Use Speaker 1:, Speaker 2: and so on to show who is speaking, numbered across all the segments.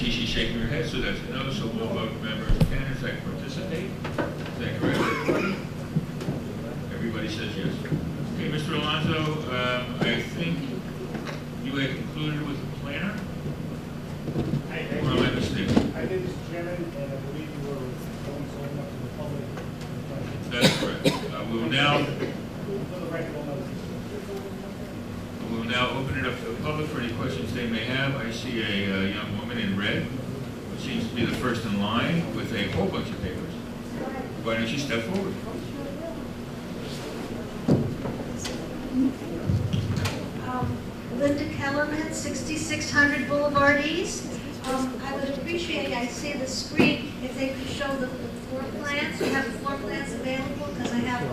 Speaker 1: see she's shaking her head, so that's a no, so we'll vote members candidates that participate. Is that correct, everybody? Everybody says yes. Okay, Mr. Alonso, I think you had concluded with the planner? Or am I mistaken?
Speaker 2: I did, Mr. Chairman, and I believe you were going so much to the public.
Speaker 1: That's correct. We will now
Speaker 2: For the record, all those.
Speaker 1: We'll now open it up to the public for any questions they may have. I see a young woman in red, who seems to be the first in line with a whole bunch of papers. Why don't you step forward?
Speaker 3: Linda Kellerman, 6600 Boulevard East. I would appreciate, I see the screen, if they could show the floor plans. You have the floor plans available, because I have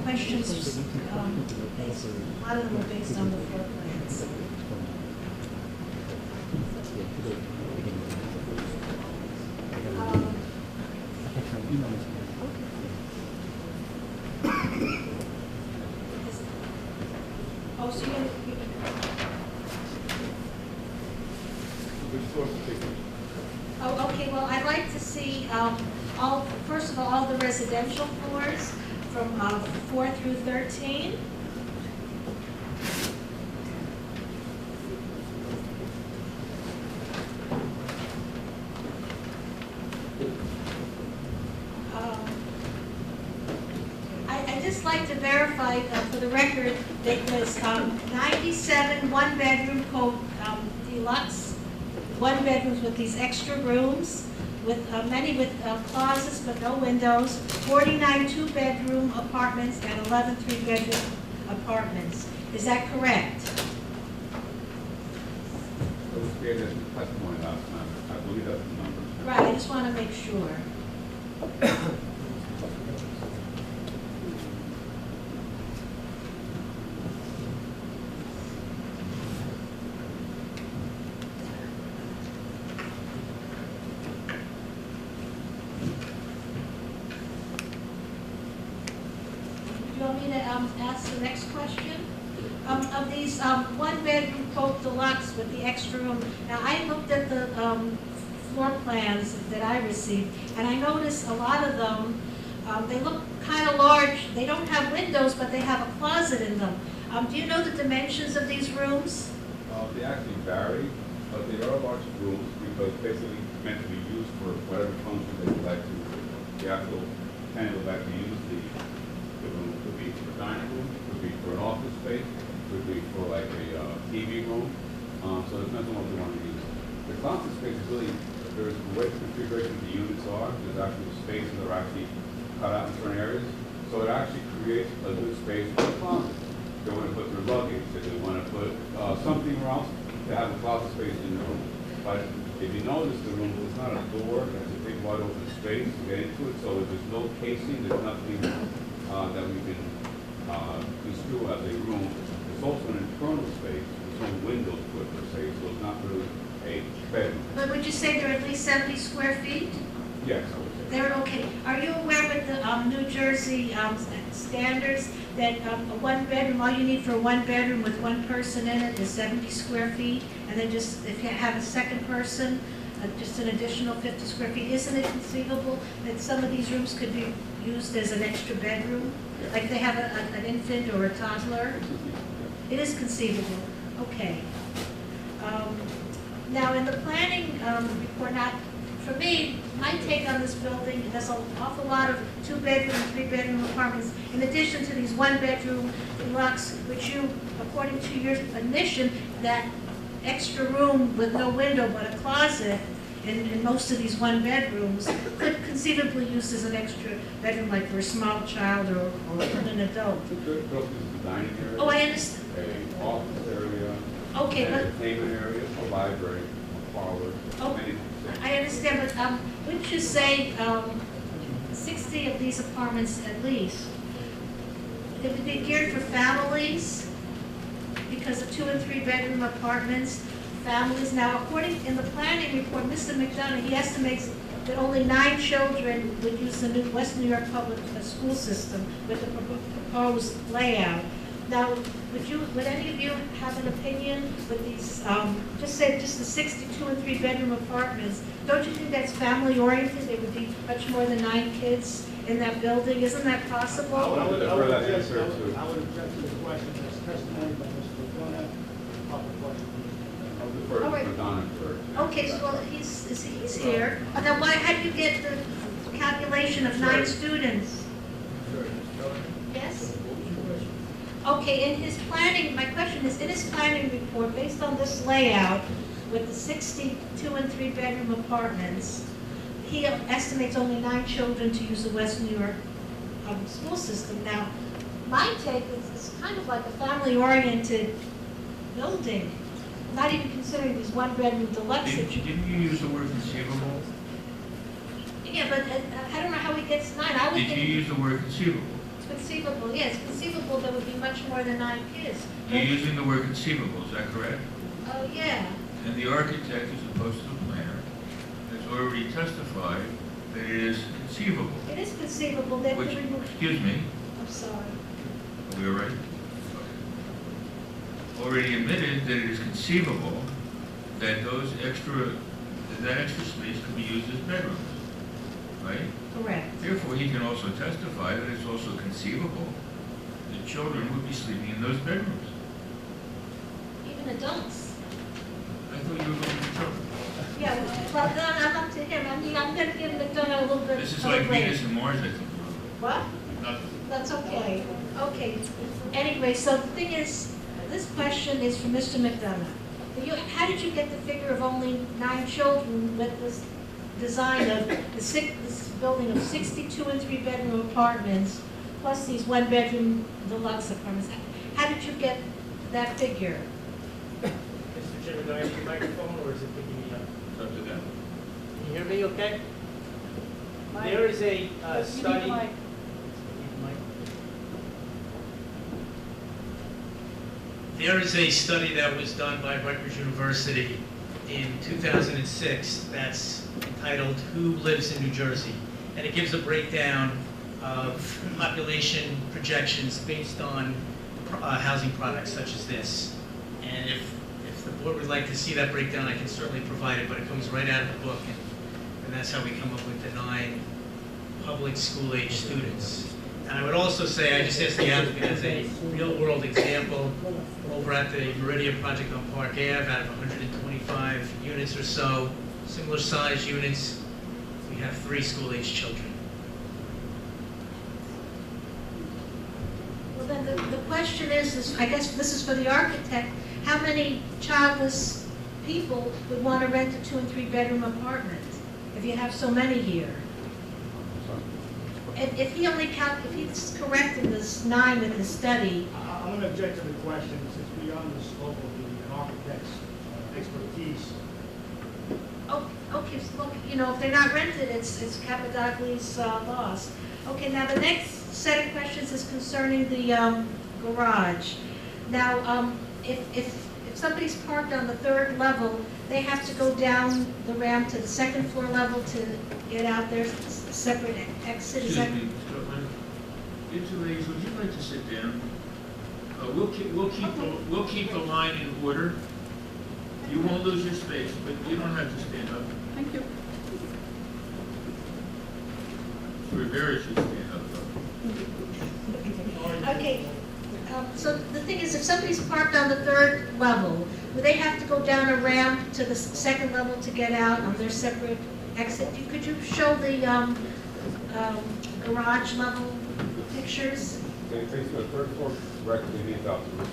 Speaker 3: questions. A lot of them are based on the floor plans. Oh, so you Oh, okay, well, I'd like to see, first of all the residential floors from 4 through 13. I'd just like to verify for the record that it was 97 one-bedroom deluxe, one bedrooms with these extra rooms, with many with closets but no windows, 49 two-bedroom apartments, and 11 three-bedroom apartments. Is that correct?
Speaker 4: It was created as testimony last time. I believe that's the number.
Speaker 3: Right, I just want to make sure. Do you want me to ask the next question? Of these one-bedroom quote deluxe with the extra room, now I looked at the floor plans that I received, and I noticed a lot of them, they look kind of large. They don't have windows, but they have a closet in them. Do you know the dimensions of these rooms?
Speaker 4: They actually vary, but they are large rooms because basically meant to be used for whatever function they would like to. The actual tenant would like to use the room. Could be for dining room, could be for an office space, could be for like a TV room. So it depends on what we want to use. The closet space is really, there's the way the configuration of the units are. There's actual spaces that are actually cut out in certain areas. So it actually creates a good space for the closet. They want to put their luggage, if they want to put something else, to have a closet space in the room. But if you notice the room, there's not a door, there's a big wide open space to get into it, so there's no casing, there's nothing that we can construe as a room. It's also an internal space, there's no windows to it per se, so it's not really a bedroom.
Speaker 3: But would you say they're at least 70 square feet?
Speaker 4: Yes, I would say.
Speaker 3: They're okay. Are you aware with the New Jersey standards that a one bedroom, all you need for a one bedroom with one person in it is 70 square feet? And then just, if you have a second person, just an additional 50 square feet. Isn't it conceivable that some of these rooms could be used as an extra bedroom?
Speaker 4: Yeah.
Speaker 3: Like they have an infant or a toddler? It is conceivable. Okay. Now, in the planning report, now, for me, my take on this building, there's an awful lot of two-bedroom, three-bedroom apartments, in addition to these one-bedroom deluxe, which you, according to your admission, that extra room with no window but a closet in most of these one-bedrooms could conceivably used as an extra bedroom, like for a small child or an adult.
Speaker 4: It's a good built as a dining area.
Speaker 3: Oh, I understand.
Speaker 4: A office area.
Speaker 3: Okay,
Speaker 4: an
Speaker 3: but
Speaker 4: entertainment area, a library, a parlor,
Speaker 3: Oh,
Speaker 4: many things.
Speaker 3: I understand, but wouldn't you say 60 of these apartments at least, it would be geared for families? Because of 2- and 3-bedroom apartments, families. Now, according in the planning report, Mr. McDonough, he estimates that only 9 children would use the new West New York public school system with the proposed layout. Now, would any of you have an opinion with these, just the 62 and 3 bedroom apartments? Don't you think that's family oriented? There would be much more than 9 kids in that building. Isn't that possible?
Speaker 4: I would defer that answer to-
Speaker 2: I would object to the question, that's testimony by Mr. Dona, proper question.
Speaker 4: I'll defer
Speaker 3: All right.
Speaker 4: to Donna for.
Speaker 3: Okay, so well, he's here. Then why, how do you get the calculation of 9 students? Yes? Okay, in his planning, my question is, in his planning report, based on this layout with the 62 and 3 bedroom apartments, he estimates only 9 children to use the West New York school system. Now, my take is it's kind of like a family-oriented building, not even considering these 1-bedroom deluxe.
Speaker 1: Didn't you use the word conceivable?
Speaker 3: Yeah, but I don't know how he gets 9. I would
Speaker 1: Did you
Speaker 3: think
Speaker 1: use the word conceivable?
Speaker 3: it's conceivable, yes, conceivable there would be much more than 9 kids.
Speaker 1: You're using the word conceivable, is that correct?
Speaker 3: Oh, yeah.
Speaker 1: And the architect, as opposed to the planner, has already testified that it is conceivable,
Speaker 3: It is conceivable that
Speaker 1: which,
Speaker 3: the remove,
Speaker 1: excuse me,
Speaker 3: I'm sorry.
Speaker 1: are we all right? Already admitted that it is conceivable that that extra space could be used as bedrooms, right?
Speaker 3: Correct.
Speaker 1: Therefore, he can also testify that it's also conceivable that children would be sleeping in those bedrooms.
Speaker 3: Even adults.
Speaker 1: I thought you were going to children.
Speaker 3: Yeah, well, then I'm up to him. I mean, I'm going to give McDonough a little bit
Speaker 1: This is
Speaker 3: of a
Speaker 1: like
Speaker 3: break.
Speaker 1: Venus and Mars, I think.
Speaker 3: What?
Speaker 1: Nothing.
Speaker 3: That's okay. Okay. Anyway, so the thing is, this question is for Mr. McDonough. How did you get the figure of only 9 children with this design of this building of 62 and 3 bedroom apartments, plus these 1-bedroom deluxe apartments? How did you get that figure?
Speaker 2: Mr. Chairman, do I have your microphone or is it picking me up?
Speaker 1: It's up to them.
Speaker 2: Can you hear me okay? There is a study. There is a study that was done by Rutgers University in 2006 that's entitled Who Lives in New Jersey? And it gives a breakdown of population projections based on housing products such as this. And if the board would like to see that breakdown, I can certainly provide it, but it comes right out of the book. And that's how we come up with the 9 public school age students. And I would also say, I just asked the applicant as a real-world example, over at the Meridian project on Park Ave, out of 125 units or so, similar size units, we have 3 school-age children.
Speaker 3: Well, then the question is, I guess this is for the architect, how many childless people would want to rent a 2 and 3 bedroom apartment if you have so many here? If he only if he's correct in this 9 in the study.
Speaker 2: I'm going to object to the question, since it's beyond the scope of the architect's expertise.
Speaker 3: Oh, okay, so look, if they're not rented, it's Capadocles' loss. Okay, now the next set of questions is concerning the garage. Now, if somebody's parked on the 3rd level, they have to go down the ramp to the 2nd floor level to get out. There's a separate exit. Is
Speaker 1: Excuse
Speaker 3: that?
Speaker 1: me, Mr. Copeland. You two ladies, would you like to sit down? We'll keep the line in order. You won't lose your space, but you don't have to stand up.
Speaker 5: Thank you.
Speaker 1: Rivera should stand up, though.
Speaker 3: Okay, so the thing is, if somebody's parked on the 3rd level, would they have to go down a ramp to the 2nd level to get out on their separate exit? Could you show the garage level pictures?
Speaker 4: They face the 3rd floor directly beneath out the roof,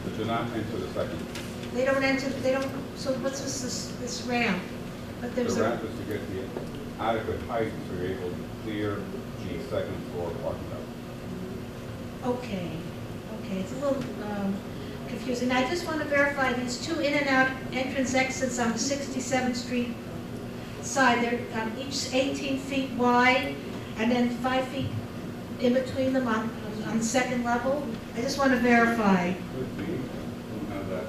Speaker 4: but do not enter the 2nd.
Speaker 3: They don't enter, so what's this ramp? But
Speaker 4: The
Speaker 3: there's
Speaker 4: ramp is to get the adequate height so you're able to clear the 2nd floor parking lot.
Speaker 3: Okay, it's a little confusing. I just want to verify there's 2 in and out entrance exits on the 67th Street side. They're each 18 feet wide and then 5 feet in between them on the 2nd level. I just want to verify.
Speaker 4: Could be, don't have that.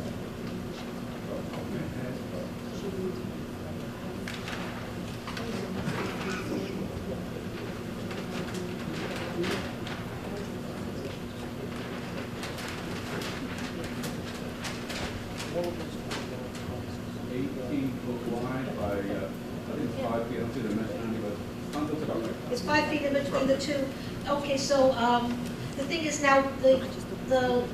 Speaker 3: 5 feet in between the two. Okay, so, the thing is now, the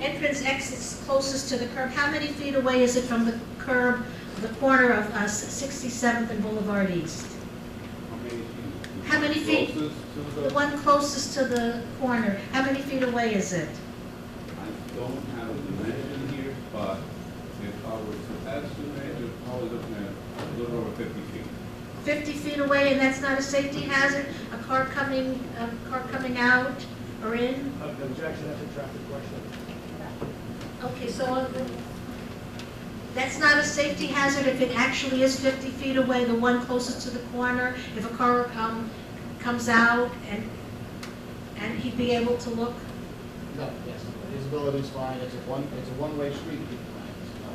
Speaker 3: entrance exits closest to the curb, how many feet away is it from the curb, the corner of 67th and Boulevard East? How many feet?
Speaker 4: Closest to
Speaker 3: The one closest to the corner, how many feet away is it?
Speaker 4: I don't have a dimension here, but if I were to estimate, you're probably looking at a little over 50 feet.
Speaker 3: 50 feet away, and that's not a safety hazard? A car coming out or in?
Speaker 5: Objection, that's a traffic question.
Speaker 3: Okay, so that's not a safety hazard if it actually is 50 feet away, the one closest to the corner? If a car comes out and he'd be able to look?
Speaker 5: No, yes, visibility is fine, it's a one-way street. No,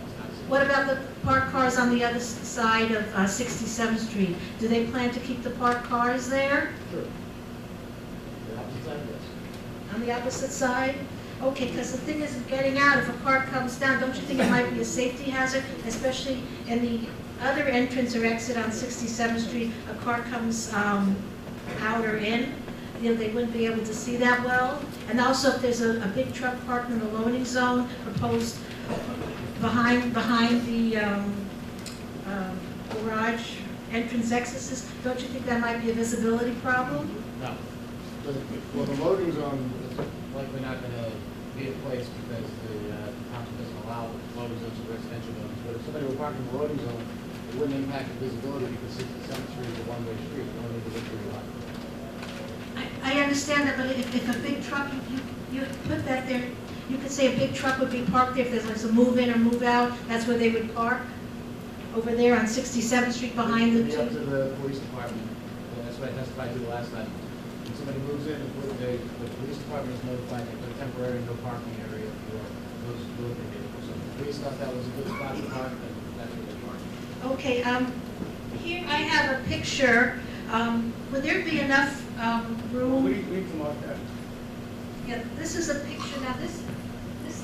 Speaker 5: it's not safe.
Speaker 3: What about the parked cars on the other side of 67th Street? Do they plan to keep the parked cars there?
Speaker 5: Sure. The opposite side, yes.
Speaker 3: On the opposite side? Okay, because the thing is, getting out, if a car comes down, don't you think it might be a safety hazard? Especially in the other entrance or exit on 67th Street, a car comes out or in, you know, they wouldn't be able to see that well. And also, if there's a big truck parked in the loading zone proposed behind the garage entrance exits, don't you think that might be a visibility problem?
Speaker 5: No. Well, the loading zone is likely not going to be in place because the township doesn't allow loading zones for residential buildings. But if somebody were parking in the loading zone, it wouldn't impact the visibility because 67th Street is a one-way street, no individual lot.
Speaker 3: I understand that, but if a big truck, you put that there, you could say a big truck would be parked there, if there's like a move in or move out, that's where they would park? Over there on 67th Street behind the
Speaker 5: It'd be up to
Speaker 3: two?
Speaker 5: the police department. That's what I testified to the last time. When somebody moves in, the police department is notified they put a temporary no parking area for those delivery vehicles. So if the police thought that was a good spot to park, then that's where they park.
Speaker 3: Okay, here I have a picture. Would there be enough room?
Speaker 5: We can mark that.
Speaker 3: Yeah, this is a picture. Now, this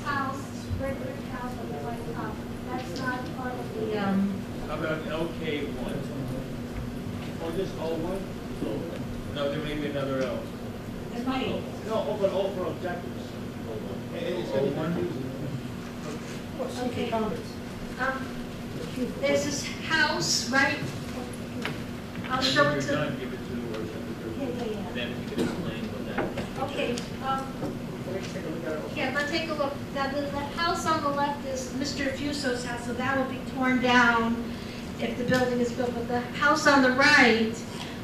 Speaker 3: house, red brick house with the white top, that's not part of the,
Speaker 1: How about LK1?
Speaker 5: Or just O1?
Speaker 1: No, there may be another L.
Speaker 3: it might.
Speaker 5: No, but all for objectives. It's going to be confusing.
Speaker 3: Okay. There's this house, right? I'll show it
Speaker 1: When
Speaker 3: to.
Speaker 1: you're done, give it to the worship.
Speaker 3: Yeah.
Speaker 1: And then we can explain what that.
Speaker 3: Okay, yeah, but take a look. Now, the house on the left is Mr. Fuso's house, so that will be torn down if the building is built. But the house on the right,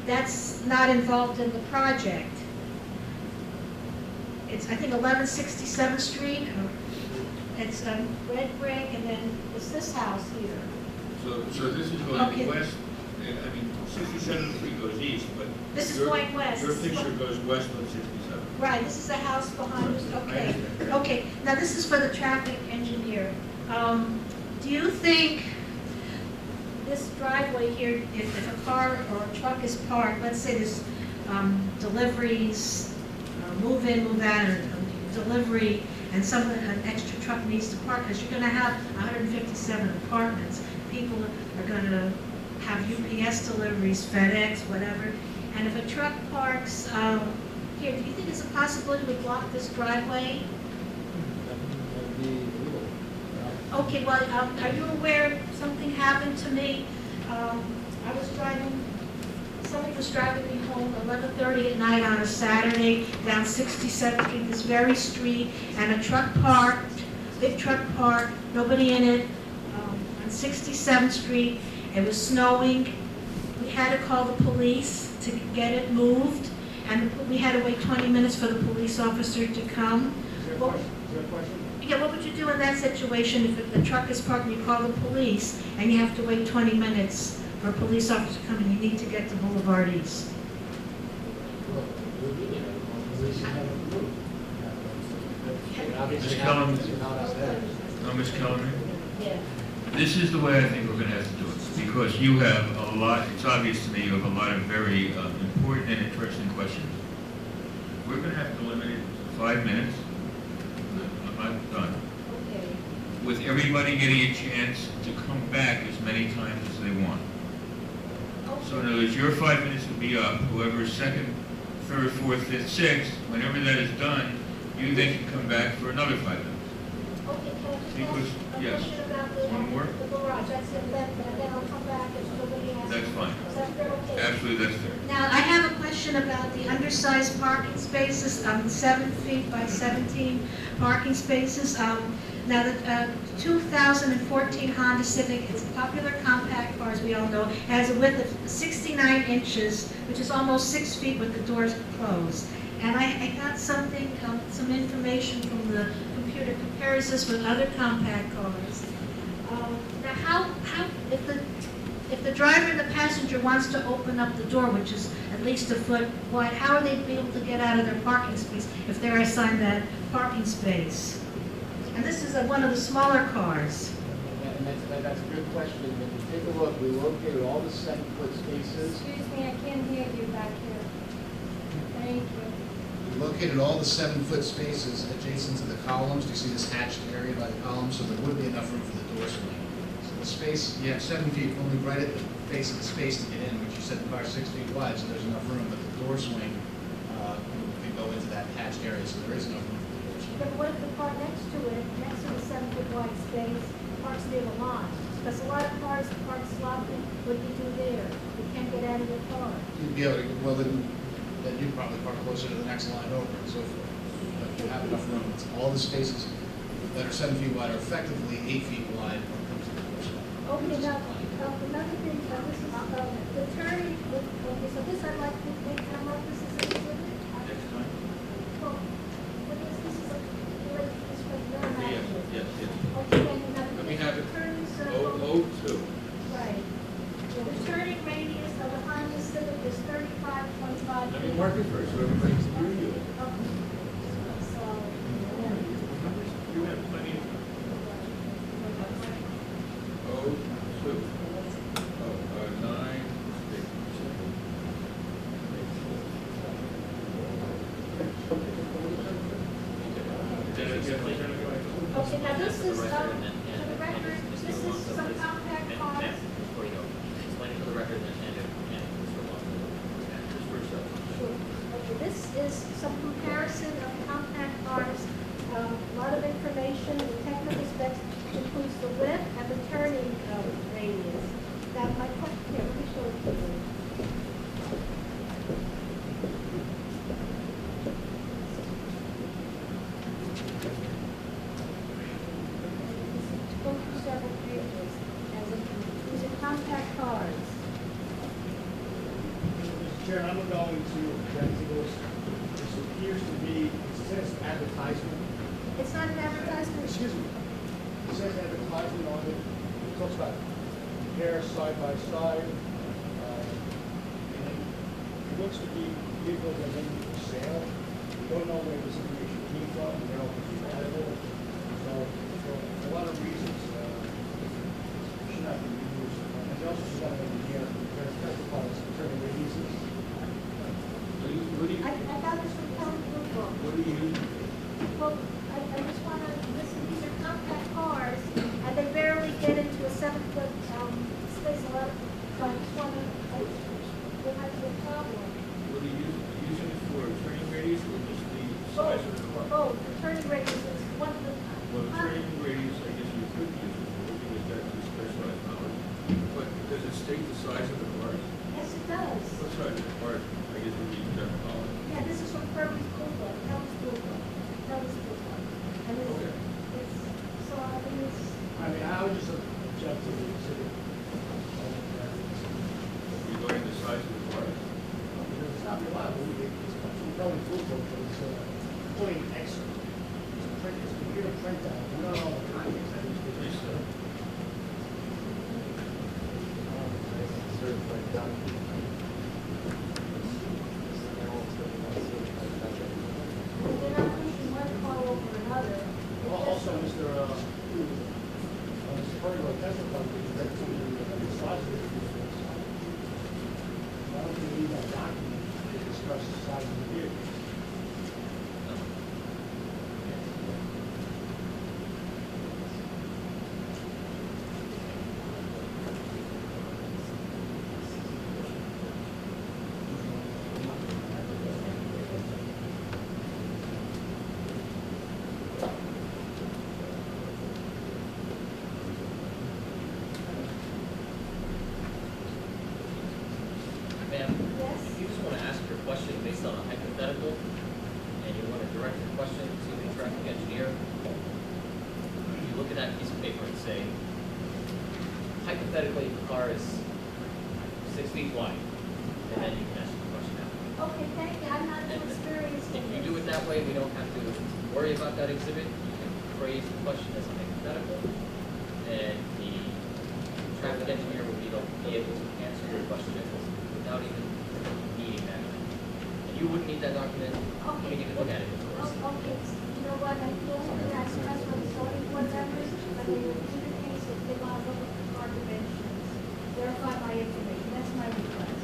Speaker 3: that's not involved in the project. It's, I think, 1167th Street. It's red brick, and then it's this house here.
Speaker 1: So this is going
Speaker 3: Okay.
Speaker 1: west, I mean, 67th Street goes east, but.
Speaker 3: This is
Speaker 1: your-
Speaker 3: going west.
Speaker 1: Your
Speaker 3: This is
Speaker 1: picture
Speaker 3: what-
Speaker 1: goes west of 67.
Speaker 3: Right, this is the house behind us, okay.
Speaker 1: understand.
Speaker 3: Okay, now this is for the traffic engineer. Do you think this driveway here, if a car or a truck is parked, let's say there's deliveries, move in, move out, or delivery, and an extra truck needs to park, because you're gonna have 157 apartments. People are gonna have UPS deliveries, FedEx, whatever. And if a truck parks, here, do you think it's a possibility we block this driveway?
Speaker 5: That'd be illegal.
Speaker 3: Okay, well, are you aware something happened to me? I was driving, somebody was driving me home 11:30 at night on a Saturday down 67th Street, this very street, and a truck parked, big truck parked, nobody in it, on 67th Street. It was snowing. We had to call the police to get it moved, and we had to wait 20 minutes for the police officer to come.
Speaker 5: Is there a
Speaker 3: Well,
Speaker 5: question? Is there a question?
Speaker 3: yeah, what would you do in that situation if the truck is parked and you call the police and you have to wait 20 minutes for a police officer to come and you need to get to Boulevard East?
Speaker 5: Well, the police have it removed. Obviously,
Speaker 1: Just tell them-
Speaker 5: it's not us there.
Speaker 1: No, Ms. Kellerman?
Speaker 3: Yeah.
Speaker 1: This is the way I think we're going to have to do it, because you have a lot, it's obvious to me, you have a lot of very important and interesting questions. We're going to have to limit it to 5 minutes. I'm not done.
Speaker 3: Okay.
Speaker 1: With everybody getting a chance to come back as many times as they want. So in other words, your 5 minutes will be up, whoever's second, third, fourth, fifth, sixth, whenever that is done, you then can come back for another 5 minutes.
Speaker 3: Okay, can I just
Speaker 1: Because-
Speaker 3: ask a
Speaker 1: yes.
Speaker 3: question about the,
Speaker 1: One more?
Speaker 3: the garage? That's it, then I'll come back if nobody asks.
Speaker 1: That's fine.
Speaker 3: Is that fair? Okay.
Speaker 1: Absolutely, that's fair.
Speaker 3: Now, I have a question about the undersized parking spaces, 7 feet by 17 parking spaces. Now, the 2014 Honda Civic, it's a popular compact car, as we all know, has a width of 69 inches, which is almost 6 feet with the doors closed. And I got something, some information from the computer, compares this with other compact cars. Now, if the driver and the passenger wants to open up the door, which is at least a foot wide, how are they be able to get out of their parking space if they're assigned that parking space? And this is one of the smaller cars.
Speaker 5: And that's a good question. If you take a look, we located all the 7-foot spaces.
Speaker 6: Excuse me, I can't hear you back here. Thank you.
Speaker 7: We located all the 7-foot spaces adjacent to the columns. Do you see this hatched area by the columns? So there would be enough room for the door swing. So the space, you have 7 feet only right at the base of the space to get in, which you said the car's 6 feet wide, so there's enough room. But the door swing can go into that hatched area, so there is enough room for the door swing.
Speaker 6: But what if the car next to it, next to the 7-foot wide space, parks near the line? Because a lot of cars park sloppy, what do you do there? You can't get out of your car.
Speaker 7: You'd be able to, well, then you'd probably park closer to the next line over and so forth. But you have enough room. It's all the spaces that are 7 feet wide are effectively 8 feet wide when it comes to the door swing.
Speaker 6: Okay, now, another thing, this is, the turning, okay, so this I'd like to make, this is an exhibit.
Speaker 1: Next time?
Speaker 6: Well, this is a, this was very
Speaker 1: Yes,
Speaker 6: nice.
Speaker 1: yes, yes.
Speaker 6: Okay, and now.
Speaker 1: Let me have it.
Speaker 6: Turning circle.
Speaker 1: 002.
Speaker 6: Right. So the turning radius of the Honda Civic is 35.5
Speaker 1: Let
Speaker 6: feet.
Speaker 1: me mark it first, so everybody can hear you.
Speaker 6: Okay. So, yeah.
Speaker 1: You have plenty of. 02. 9.
Speaker 6: Okay, now this is, for the record, this is some compact cars.
Speaker 8: Before you go, explain it for the record and Mr. Lonzo.
Speaker 6: Sure. Okay, this is some comparison of compact cars. A lot of information, the technical specs includes the width and the turning radius. Now, my question, here, let me show it to you. Go through several pages, as these are compact cars.
Speaker 9: Mr. Chairman, I'm going to object to this. This appears to be, it says advertisement.
Speaker 6: It's not an advertisement.
Speaker 9: Excuse me. It says advertisement on it. It talks about compare side by side. And it looks to be vehicles that are going to be for sale. We don't know where this information came from. We don't know if it's compatible. So, for a lot of reasons, it should not be used. And they also should not be here because testifies concerning radiuses.
Speaker 6: I got this from Kelly Blue Book.
Speaker 1: What do you use?
Speaker 6: Well, I just want to, listen, these are compact cars, and they barely get into a 7-foot space. A lot of, so I just want to, there might be a problem.
Speaker 1: What do you use? Are you using it for turning radius or just the size of the car?
Speaker 6: Oh, the turning radius is one of the.
Speaker 1: Well, the turning radius, I guess you could use it for, because that's a specialized knowledge. But does it state the size of the cars?
Speaker 6: Yes, it does.
Speaker 1: What size of the cars, I guess would be general knowledge.
Speaker 6: Yeah, this is from Kirby's Blue Book, Kelly's Blue Book, Kelly's Blue Book. And
Speaker 1: Okay.
Speaker 6: it's, so I mean, it's,
Speaker 9: I would just object to the exhibit.
Speaker 1: Regarding the size of the cars?
Speaker 9: It's not reliable. It's from Kelly Blue Book, but it's putting excerpt. It's a print, it's a computer printout. We don't know the context that it's
Speaker 1: Yes, sir.
Speaker 6: they're not pushing one car over another. It's
Speaker 9: Also,
Speaker 6: just-
Speaker 9: Mr. Perry testified with respect to the size of the vehicles. I don't think we need that document to discuss the size of the vehicle.
Speaker 8: that piece of paper and say, hypothetically, the car is 6 feet wide, and then you can ask the question out.
Speaker 6: Okay, thank you, I'm not too experienced in
Speaker 8: If you
Speaker 6: this.
Speaker 8: do it that way, we don't have to worry about that exhibit. You can phrase the question as a hypothetical, and the traffic engineer will be able to answer your question without even needing that. And you wouldn't need that document, we need to look at it, of course.
Speaker 6: Okay, you know what, I feel like that's what the zoning board members, when they review the cases, they want to look at the car dimensions, verify my information, that's my request.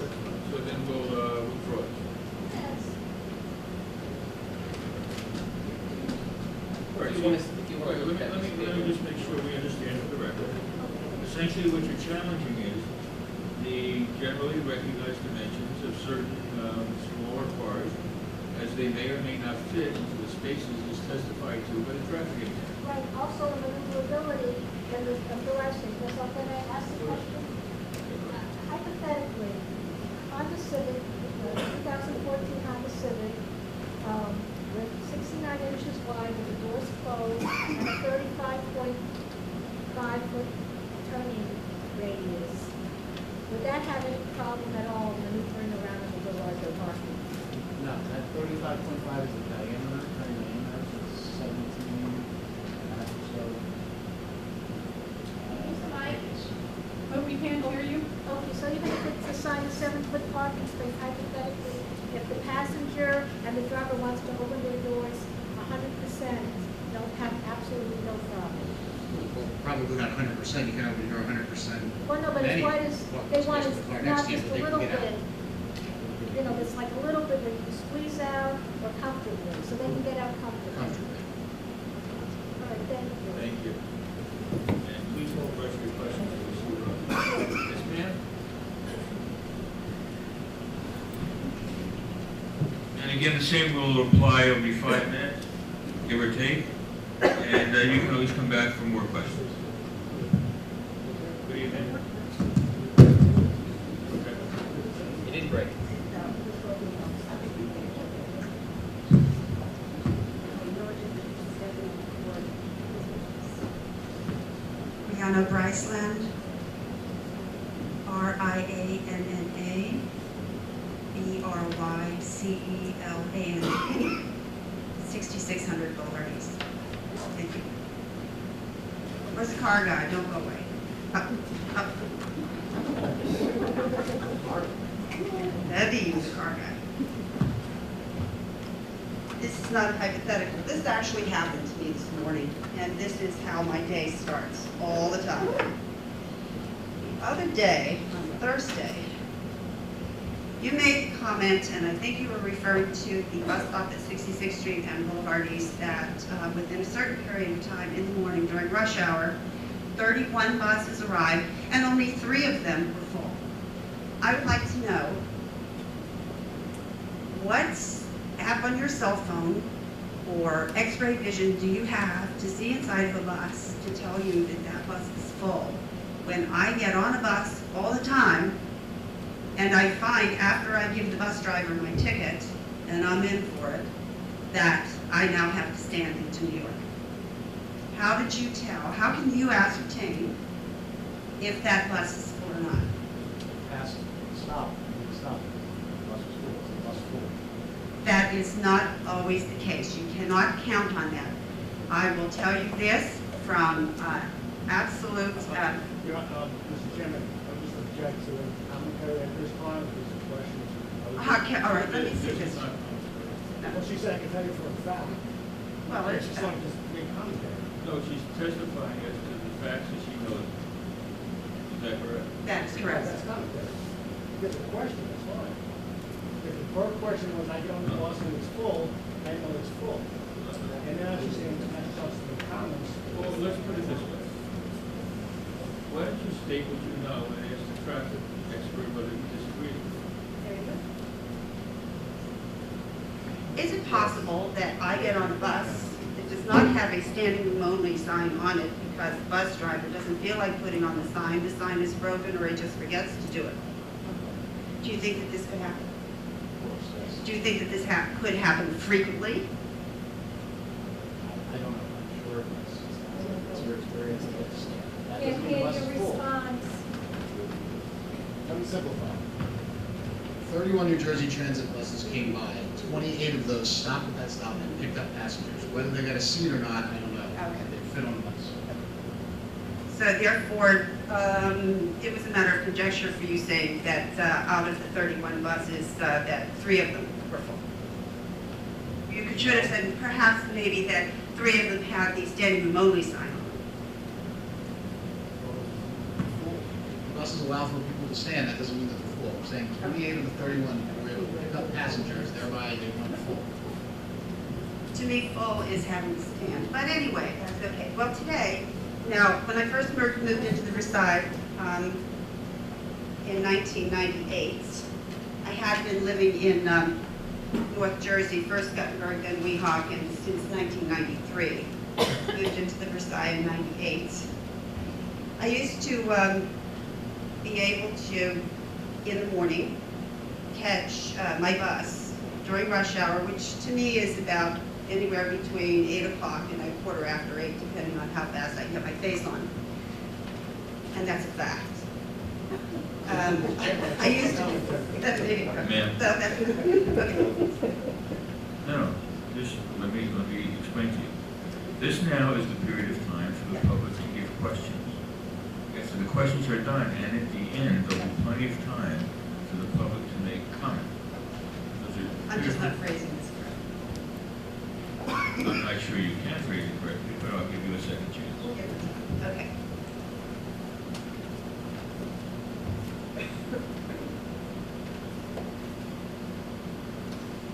Speaker 1: So then we'll withdraw it.
Speaker 6: Yes.
Speaker 1: All right,
Speaker 8: If you
Speaker 1: so-
Speaker 8: want to, if you want
Speaker 1: Right,
Speaker 8: to look at
Speaker 1: let
Speaker 8: this
Speaker 1: me
Speaker 8: paper.
Speaker 1: just make sure we understand for the record. Essentially, what you're challenging is the generally recognized dimensions of certain smaller cars, as they may or may not fit into the spaces as testified to by the traffic engineer.
Speaker 6: Right, also the maneuverability and the direction, because I'm gonna ask the question. Hypothetically, Honda Civic, 2014 Honda Civic, with 69 inches wide with the doors closed and a 35.5-foot turning radius. Would that have any problem at all maneuvering around in the larger parking?
Speaker 5: No, that 35.5 is the diameter, is 17, so.
Speaker 6: Mike?
Speaker 10: But we can't hear you.
Speaker 6: Okay, so even if it's assigned a 7-foot parking space, hypothetically, if the passenger and the driver wants to open their doors 100%, they'll have absolutely no problem.
Speaker 7: Well, probably not 100%, you can open your 100%.
Speaker 6: Well, no, but as
Speaker 7: Any
Speaker 6: wide as,
Speaker 7: parking
Speaker 6: they
Speaker 7: space
Speaker 6: want
Speaker 7: with
Speaker 6: is
Speaker 7: the car
Speaker 6: not
Speaker 7: next to you,
Speaker 6: just
Speaker 7: but
Speaker 6: a
Speaker 7: they can
Speaker 6: little
Speaker 7: get out.
Speaker 6: bit, you know, it's like a little bit that you squeeze out or comfortably, so they can get out comfortably.
Speaker 7: Comfortably.
Speaker 6: All right, thank you.
Speaker 1: Thank you. And please hold the rest of your questions. Yes, ma'am? And again, the same rule will apply. It'll be 5 minutes, give or take. And you can always come back for more questions. Good evening. Okay.
Speaker 8: You didn't break.
Speaker 11: Rihanna Bryceland, Rianna Bryceland, 6600 Boulder East. Thank you. Where's the car guy? Don't go away. Up, up. Eddie's the car guy. This is not hypothetical. This actually happened to me this morning, and this is how my day starts all the time. The other day, on Thursday, you made a comment, and I think you were referring to the bus stop at 66th Street and Boulevard East, that within a certain period of time in the morning during rush hour, 31 buses arrived, and only 3 of them were full. I would like to know what app on your cell phone or X-ray vision do you have to see inside of a bus to tell you that that bus is full? When I get on a bus all the time, and I find after I give the bus driver my ticket, and I'm in for it, that I now have to stand into New York. How did you tell, how can you ascertain if that bus is full or not?
Speaker 5: Pass, stop, stop. Bus is full, the bus is full.
Speaker 11: That is not always the case. You cannot count on that. I will tell you this from absolute,
Speaker 9: Mr. Chairman, I just object to the commentary at this time, because the questions.
Speaker 11: all right, let me see this.
Speaker 9: Well, she said I can tell you for a fact.
Speaker 11: Well,
Speaker 9: It's just like just being commentary.
Speaker 1: No, she's testifying as to the facts that she knows. Is that correct?
Speaker 11: That's correct.
Speaker 9: That's commentary. If it's a question, that's fine. If the first question was, I get on the bus and it's full, I know it's full. And now she's saying, that's substantive comments.
Speaker 1: Well, let's put it this way. Why don't you state what you know and ask the traffic expert whether he disagrees with you?
Speaker 6: There you go.
Speaker 11: Is it possible that I get on a bus that does not have a standing room only sign on it because the bus driver doesn't feel like putting on the sign is broken, or he just forgets to do it? Do you think that this could happen? Do you think that this could happen frequently?
Speaker 5: I don't know, I'm sure it's your experience. simplify.
Speaker 7: 31 New Jersey Transit buses came by. 28 of those stopped at that stop and picked up passengers. Whether they got a seat or not, I don't know.
Speaker 11: Okay.
Speaker 7: They fit on the bus.
Speaker 11: So therefore, it was a matter of conjecture for you saying that out of the 31 buses, that 3 of them were full. Should have said perhaps maybe that 3 of them had the standing room only sign on them.
Speaker 7: Buses allow for people to stand, that doesn't mean that they're full. I'm saying 28 of the 31 were able to pick up passengers, thereby they weren't full.
Speaker 11: To me, full is having to stand. But anyway, that's okay. Well, today, now, when I first moved into the Versailles in 1998, I had been living in North Jersey, first Guttenberg, then Weehawken, since 1993. Moved into the Versailles in 98. I used to be able to, in the morning, catch my bus during rush hour, which to me is about anywhere between 8 o'clock and a quarter after 8, depending on how fast I can get my face on. And that's a fact. I used to, that's maybe,
Speaker 1: Ma'am.
Speaker 11: okay.
Speaker 1: No, this, let me explain to you. This now is the period of time for the public to give questions. After the questions are done, and at the end, there'll be plenty of time for the public to make comment.
Speaker 11: I'm just not phrasing this correctly.
Speaker 1: I'm not sure you can phrase it correctly, but I'll give you a second chance.
Speaker 11: We'll get to that. Okay.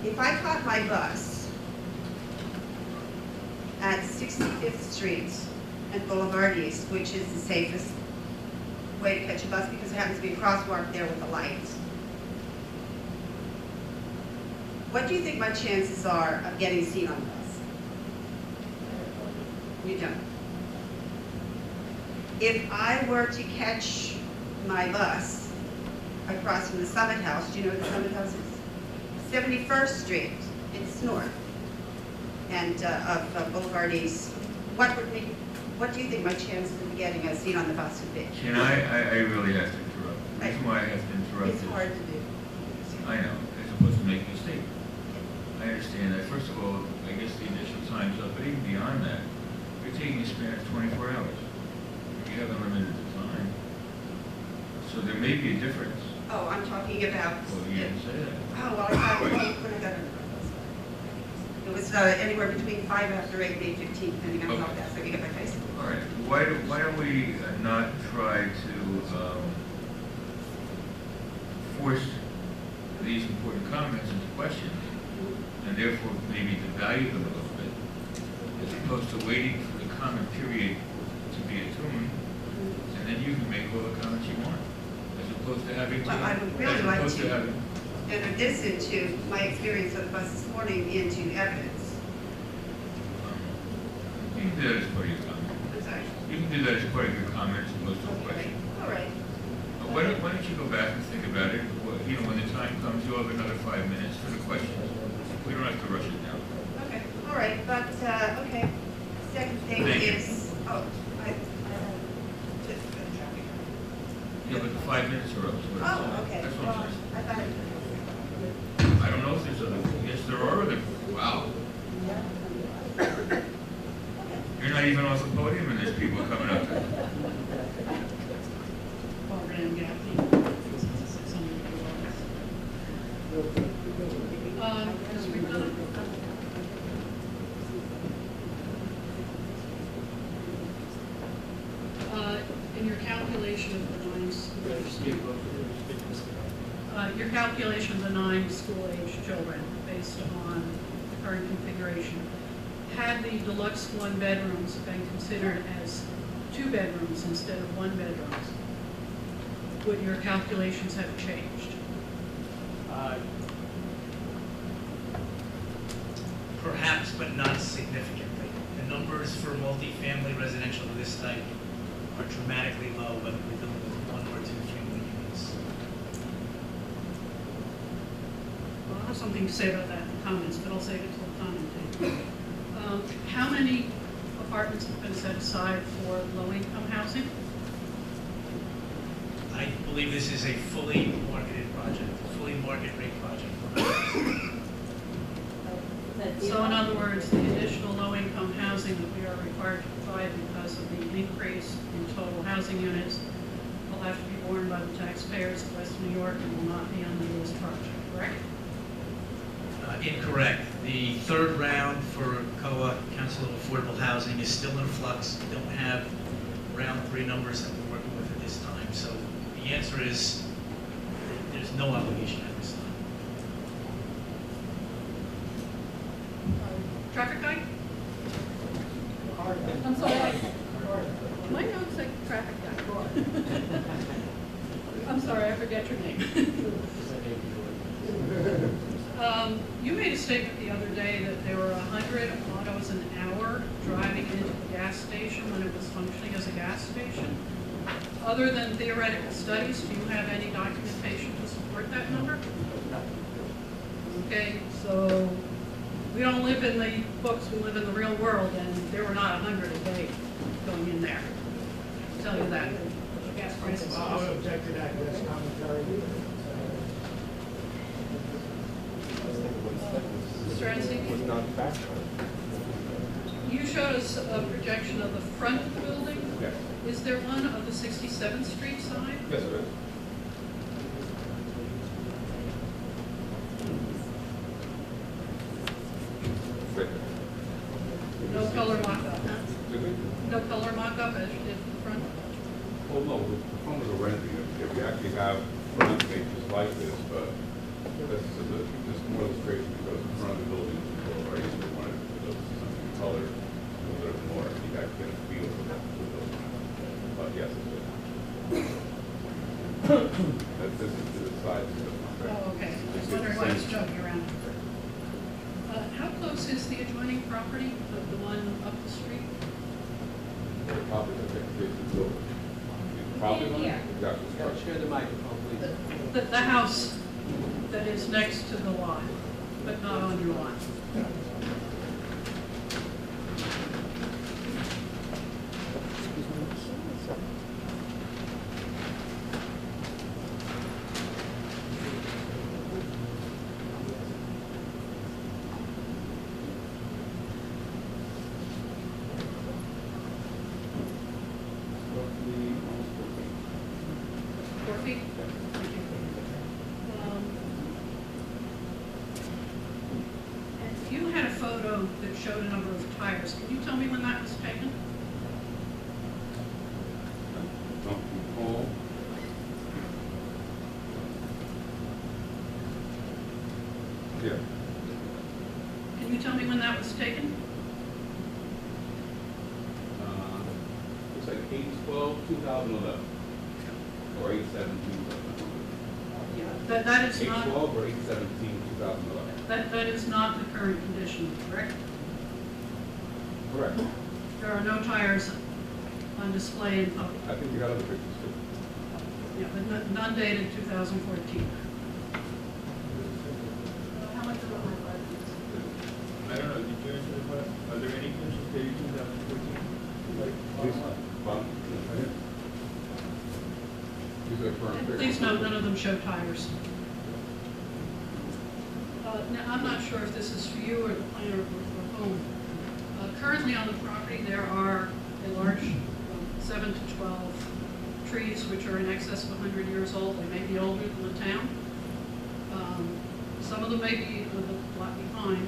Speaker 11: If I caught my bus at 65th Street and Boulevard East, which is the safest way to catch a bus because there happens to be a crosswalk there with a light, what do you think my chances are of getting a seat on the bus? You don't. If I were to catch my bus across from the Summit House, do you know what the Summit House is? 71st Street, it's north, and of Boulevard East. What do you think my chances of getting a seat on the bus would be?
Speaker 1: Can I really have to interrupt. The reason why I have to interrupt
Speaker 11: It's
Speaker 1: is,
Speaker 11: hard to do.
Speaker 1: I know, as opposed to making a statement. I understand that. First of all, I guess the initial time's up, but even beyond that, you're taking a span of 24 hours. You have unlimited time. So there may be a difference.
Speaker 11: Oh, I'm talking about.
Speaker 1: Well, you didn't say that.
Speaker 11: Oh, well, I when I got in the bus. It was anywhere between 5 after 8 and 8:15, depending on how
Speaker 1: Okay.
Speaker 11: fast I could get my face.
Speaker 1: All right. Why don't we not try to force these important comments into questions, and therefore maybe devalue them a little bit, as opposed to waiting for the comment period to be attuned, and then you can make all the comments you want, as opposed to having to.
Speaker 11: Well, I would really
Speaker 1: as
Speaker 11: like
Speaker 1: opposed
Speaker 11: to.
Speaker 1: having.
Speaker 11: And in addition to my experience on the bus this morning into evidence.
Speaker 1: You can do that as part of your comment.
Speaker 11: I'm sorry.
Speaker 1: You can do that as part of your comment as opposed to a question.
Speaker 11: All right.
Speaker 1: Why don't you go back and think about it? You know, when the time comes, you'll have another 5 minutes for the questions. We don't have to rush it now.
Speaker 11: Okay, all right, but, okay. Second thing
Speaker 1: Thank you.
Speaker 11: is, just for the traffic.
Speaker 1: Yeah, but the 5 minutes are up. is what I'm saying.
Speaker 11: Oh, okay.
Speaker 1: That's what
Speaker 11: Well,
Speaker 1: I'm saying.
Speaker 11: I thought
Speaker 1: I don't know if there's other, yes, there are other, wow. You're not even off the podium and there's people coming up there.
Speaker 10: In your calculation of the your calculation of the 9 school-age children based on the current configuration, had the deluxe 1-bedrooms been considered as 2 bedrooms instead of 1 bedrooms, would your calculations have changed?
Speaker 2: Perhaps, but not significantly. The numbers for multifamily residential of this type are dramatically low, whether we're dealing with 1 or 2 family units.
Speaker 10: Well, I'll have something to say about that in the comments, but I'll save it till the comment day. How many apartments have been set aside for low-income housing?
Speaker 2: I believe this is a fully marketed project, fully market rate project.
Speaker 10: So in other words, the additional low-income housing that we are required to provide because of the increase in total housing units will have to be borne by the taxpayers of West New York and will not be under this project, correct?
Speaker 2: Incorrect. The third round for COA, Council of Affordable Housing, is still in flux. We don't have round 3 numbers that we're working with at this time. So the answer is there's no obligation at this time.
Speaker 10: Traffic guy? I'm sorry. My notes say traffic guy. I'm sorry, I forget your name. You made a statement the other day that there were 100 autos an hour driving into the gas station when it was functioning as a gas station. Other than theoretical studies, do you have any documentation to support that number? Okay, so we don't live in the books, we live in the real world, and there were not 100 a day going in there. I'll tell you that. The gas prices.
Speaker 9: I would object to that, that's commentary.
Speaker 10: Mr. Anstey? You showed us a projection of the front of the building.
Speaker 4: Yes.
Speaker 10: Is there one of the 67th Street side?
Speaker 4: Yes, it is. Right there.
Speaker 10: No color mock-up, huh?
Speaker 4: Excuse me?
Speaker 10: No color mock-up as you did for the front?
Speaker 4: Oh, no, the front is a rendering. We actually have front pages like this, but this is just more illustration because the front of the building is a little right, so we wanted to put something in color, a little bit more, you guys get a feel for that. But yes, it's good. That's this is to the side. So that's not right.
Speaker 10: Oh, okay. I was wondering why I was joking around. How close is the adjoining property, the one up the street?
Speaker 4: The property that takes place in the building. The property line, exactly.
Speaker 8: Share the microphone, please.
Speaker 10: The house that is next to the lot, but not on your lot.
Speaker 4: Roughly almost 14.
Speaker 10: 4 feet? You had a photo that showed a number of tires. Can you tell me when that was taken?
Speaker 4: Don't recall. Yeah.
Speaker 10: Can you tell me when that was taken?
Speaker 4: Looks like 8/12/2011. Or 8/17/2011.
Speaker 10: That is not,
Speaker 4: 8/12 or 8/17/2011.
Speaker 10: that is not the current condition, correct?
Speaker 4: Correct.
Speaker 10: There are no tires on display in public.
Speaker 4: I think we got other pictures too.
Speaker 10: Yeah, but none dated 2014. How much of a
Speaker 1: I don't know, did you answer the question? Are there any pictures dated 2014?
Speaker 4: These are the current
Speaker 10: And
Speaker 4: pictures.
Speaker 10: please note, none of them show tires. Now, I'm not sure if this is for you or the planner or for whom. Currently on the property, there are a large 7 to 12 trees which are in excess of 100 years old. They may be older than the town. Some of them may be a lot behind.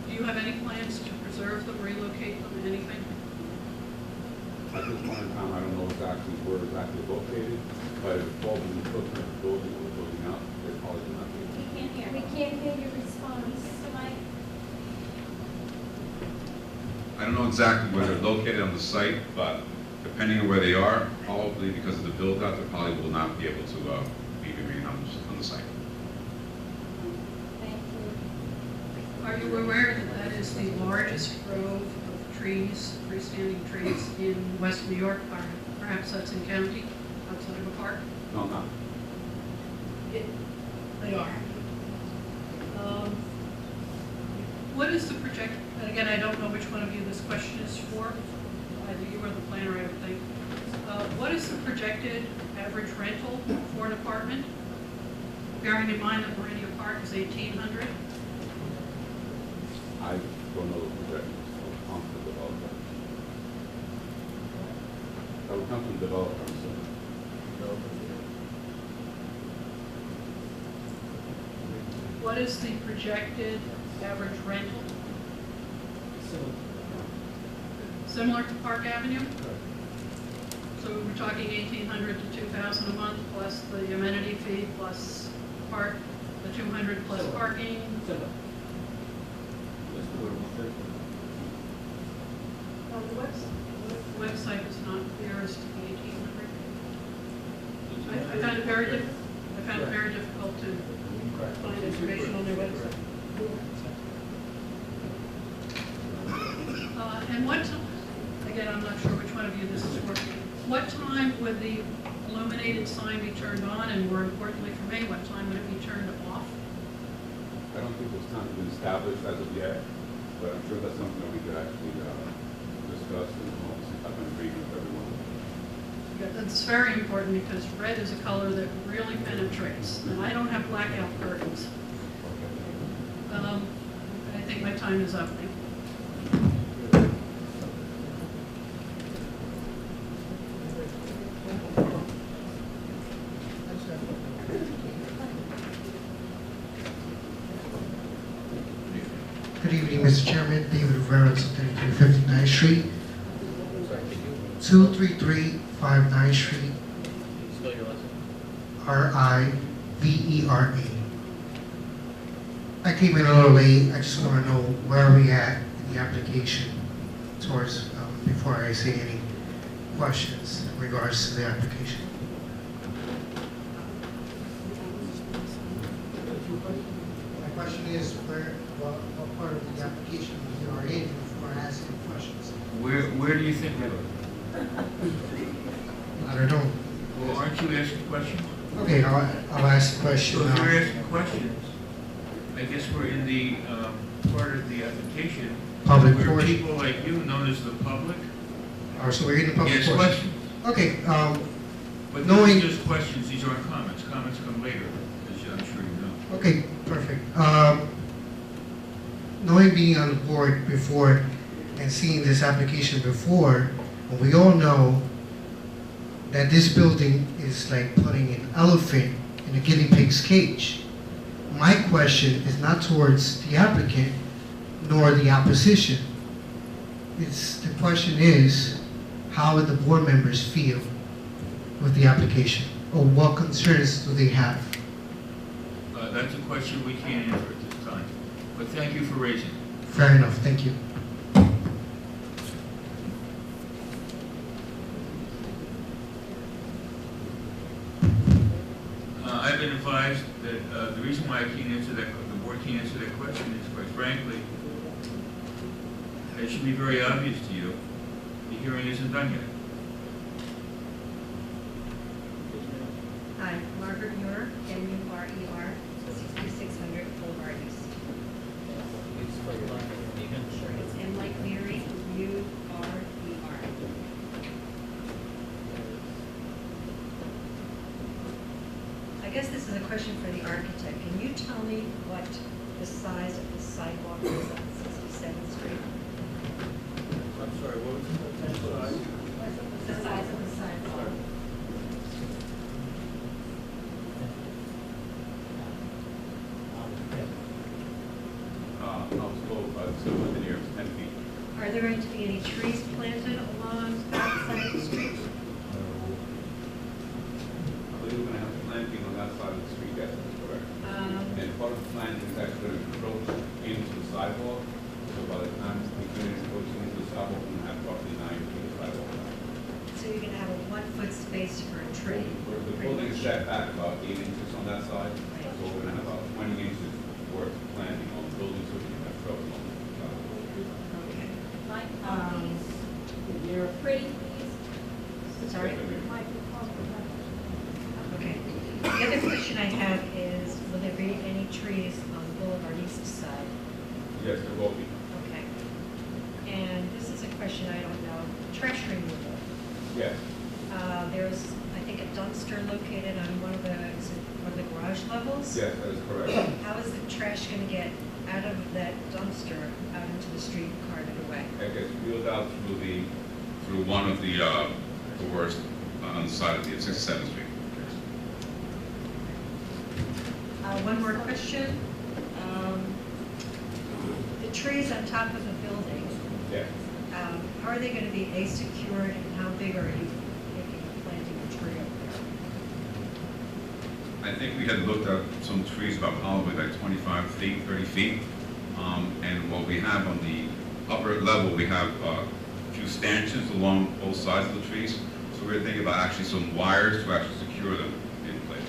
Speaker 10: Do you have any plans to preserve them, relocate them, anything?
Speaker 4: At this point in time, I don't know exactly where exactly located, but if it falls in the footprint of the building or the building out, they probably will not be.
Speaker 6: We can't hear your response.
Speaker 4: I don't know exactly where they're located on the site, but depending on where they are, probably because of the build out, they probably will not be able to remain on the site.
Speaker 6: Thank you.
Speaker 10: Are you aware that that is the largest grove of trees, freestanding trees in West New York? Or perhaps that's in county, outside of a park?
Speaker 4: No, I'm not.
Speaker 10: They are. What is the project, and again, I don't know which one of you this question is for, either you or the planner, I would think. What is the projected average rental for an apartment? Bearing in mind that Meridian Park is 1,800.
Speaker 4: I don't know the projections, I'll come from the developer. I will come from the developer, so.
Speaker 10: What is the projected average rental? Similar to Park Avenue? So we're talking 1,800 to 2,000 a month, plus the amenity fee, plus park, the 200 plus parking.
Speaker 6: On the
Speaker 10: The website is not clear as to the 1,800. I found it very difficult to find information on their website. And what, again, I'm not sure which one of you this is for. What time would the illuminated sign be turned on, and more importantly for me, what time would it be turned off?
Speaker 4: I don't think those times have been established as of yet, but I'm sure that's something that we could actually discuss and have an agreement with everyone.
Speaker 10: That's very important because red is a color that really penetrates, and I don't have blackout curtains. I think my time is up. Thank you.
Speaker 12: Good evening, Mr. Chairman. David Rivera, 3259 Street. 23359 Street.
Speaker 8: Spell your last name.
Speaker 12: Rivera. I came in a little late. I just want to know where are we at in the application towards, before I say any questions in regards to the application. My question is, what part of the application we are in before I ask any questions?
Speaker 1: Where do you think we are?
Speaker 12: I don't know.
Speaker 1: Well, aren't you asking questions?
Speaker 12: Okay, I'll ask the question.
Speaker 1: So if you're asking questions, I guess we're in the part of the application
Speaker 12: Public
Speaker 1: where
Speaker 12: portion.
Speaker 1: people like you, known as the public,
Speaker 12: Or so we're in the public
Speaker 1: ask
Speaker 12: portion.
Speaker 1: questions.
Speaker 12: Okay,
Speaker 1: But
Speaker 12: Knowing-
Speaker 1: these are just questions, these aren't comments. Comments come later, as I'm sure you know.
Speaker 12: okay, perfect. Knowing being on the board before and seeing this application before, we all know that this building is like putting an elephant in a guinea pig's cage. My question is not towards the applicant nor the opposition. The question is, how would the board members feel with the application? Or what concerns do they have?
Speaker 1: That's a question we can't answer at this time. But thank you for raising it.
Speaker 12: Fair enough, thank you.
Speaker 1: I've been advised that the reason why I can't answer that, the board can't answer that question is, quite frankly, it should be very obvious to you, the hearing isn't done yet.
Speaker 13: Hi, Margaret Muir, M-U-R-E-R, 6600 Boulevard East.
Speaker 8: Please spell your last name again.
Speaker 13: Sure, it's M like Mary, U-R-E-R. I guess this is a question for the architect. Can you tell me what the size of the sidewalk is on 67th Street?
Speaker 9: I'm sorry, what was the size?
Speaker 13: The size of the sidewalk.
Speaker 4: I was told by the civil engineer it's 10 feet.
Speaker 13: Are there going to be any trees planted along that side of the street?
Speaker 4: I believe we're going to have planting on that side of the street, yes, that's correct. And part of the planting is actually going to encroach into the sidewalk. So by the time we finish encroaching into the sidewalk, we're going to have roughly 9 feet of sidewalk.
Speaker 13: So you're going to have a 1-foot space for a tree?
Speaker 4: Where the building is set back about 8 inches on that side, so we're going to have about 20 inches worth of planting on the building, so we can have shrubs on the sidewalk.
Speaker 13: Okay.
Speaker 6: Mike, you're pretty, please.
Speaker 13: Sorry?
Speaker 6: Microphone.
Speaker 13: Okay. The other question I have is, will there be any trees on Boulevard East side?
Speaker 4: Yes, there will be.
Speaker 13: Okay. And this is a question I don't know. Trash removal.
Speaker 4: Yes.
Speaker 13: dumpster located on one of the garage levels?
Speaker 4: Yes, that is correct.
Speaker 13: How is the trash gonna get out of that dumpster out into the street and carted away?
Speaker 4: It gets wheeled out through one of the doors on the side of the 67th Street.
Speaker 13: One more question. The trees on top of the building,
Speaker 4: Yes.
Speaker 13: how are they gonna be secured, and how big are you thinking of planting a tree up there?
Speaker 4: I think we had looked at some trees about probably like 25 feet, 30 feet. And what we have on the upper level, we have a few stanchions along both sides of the trees. So we're thinking about actually some wires to actually secure them in place.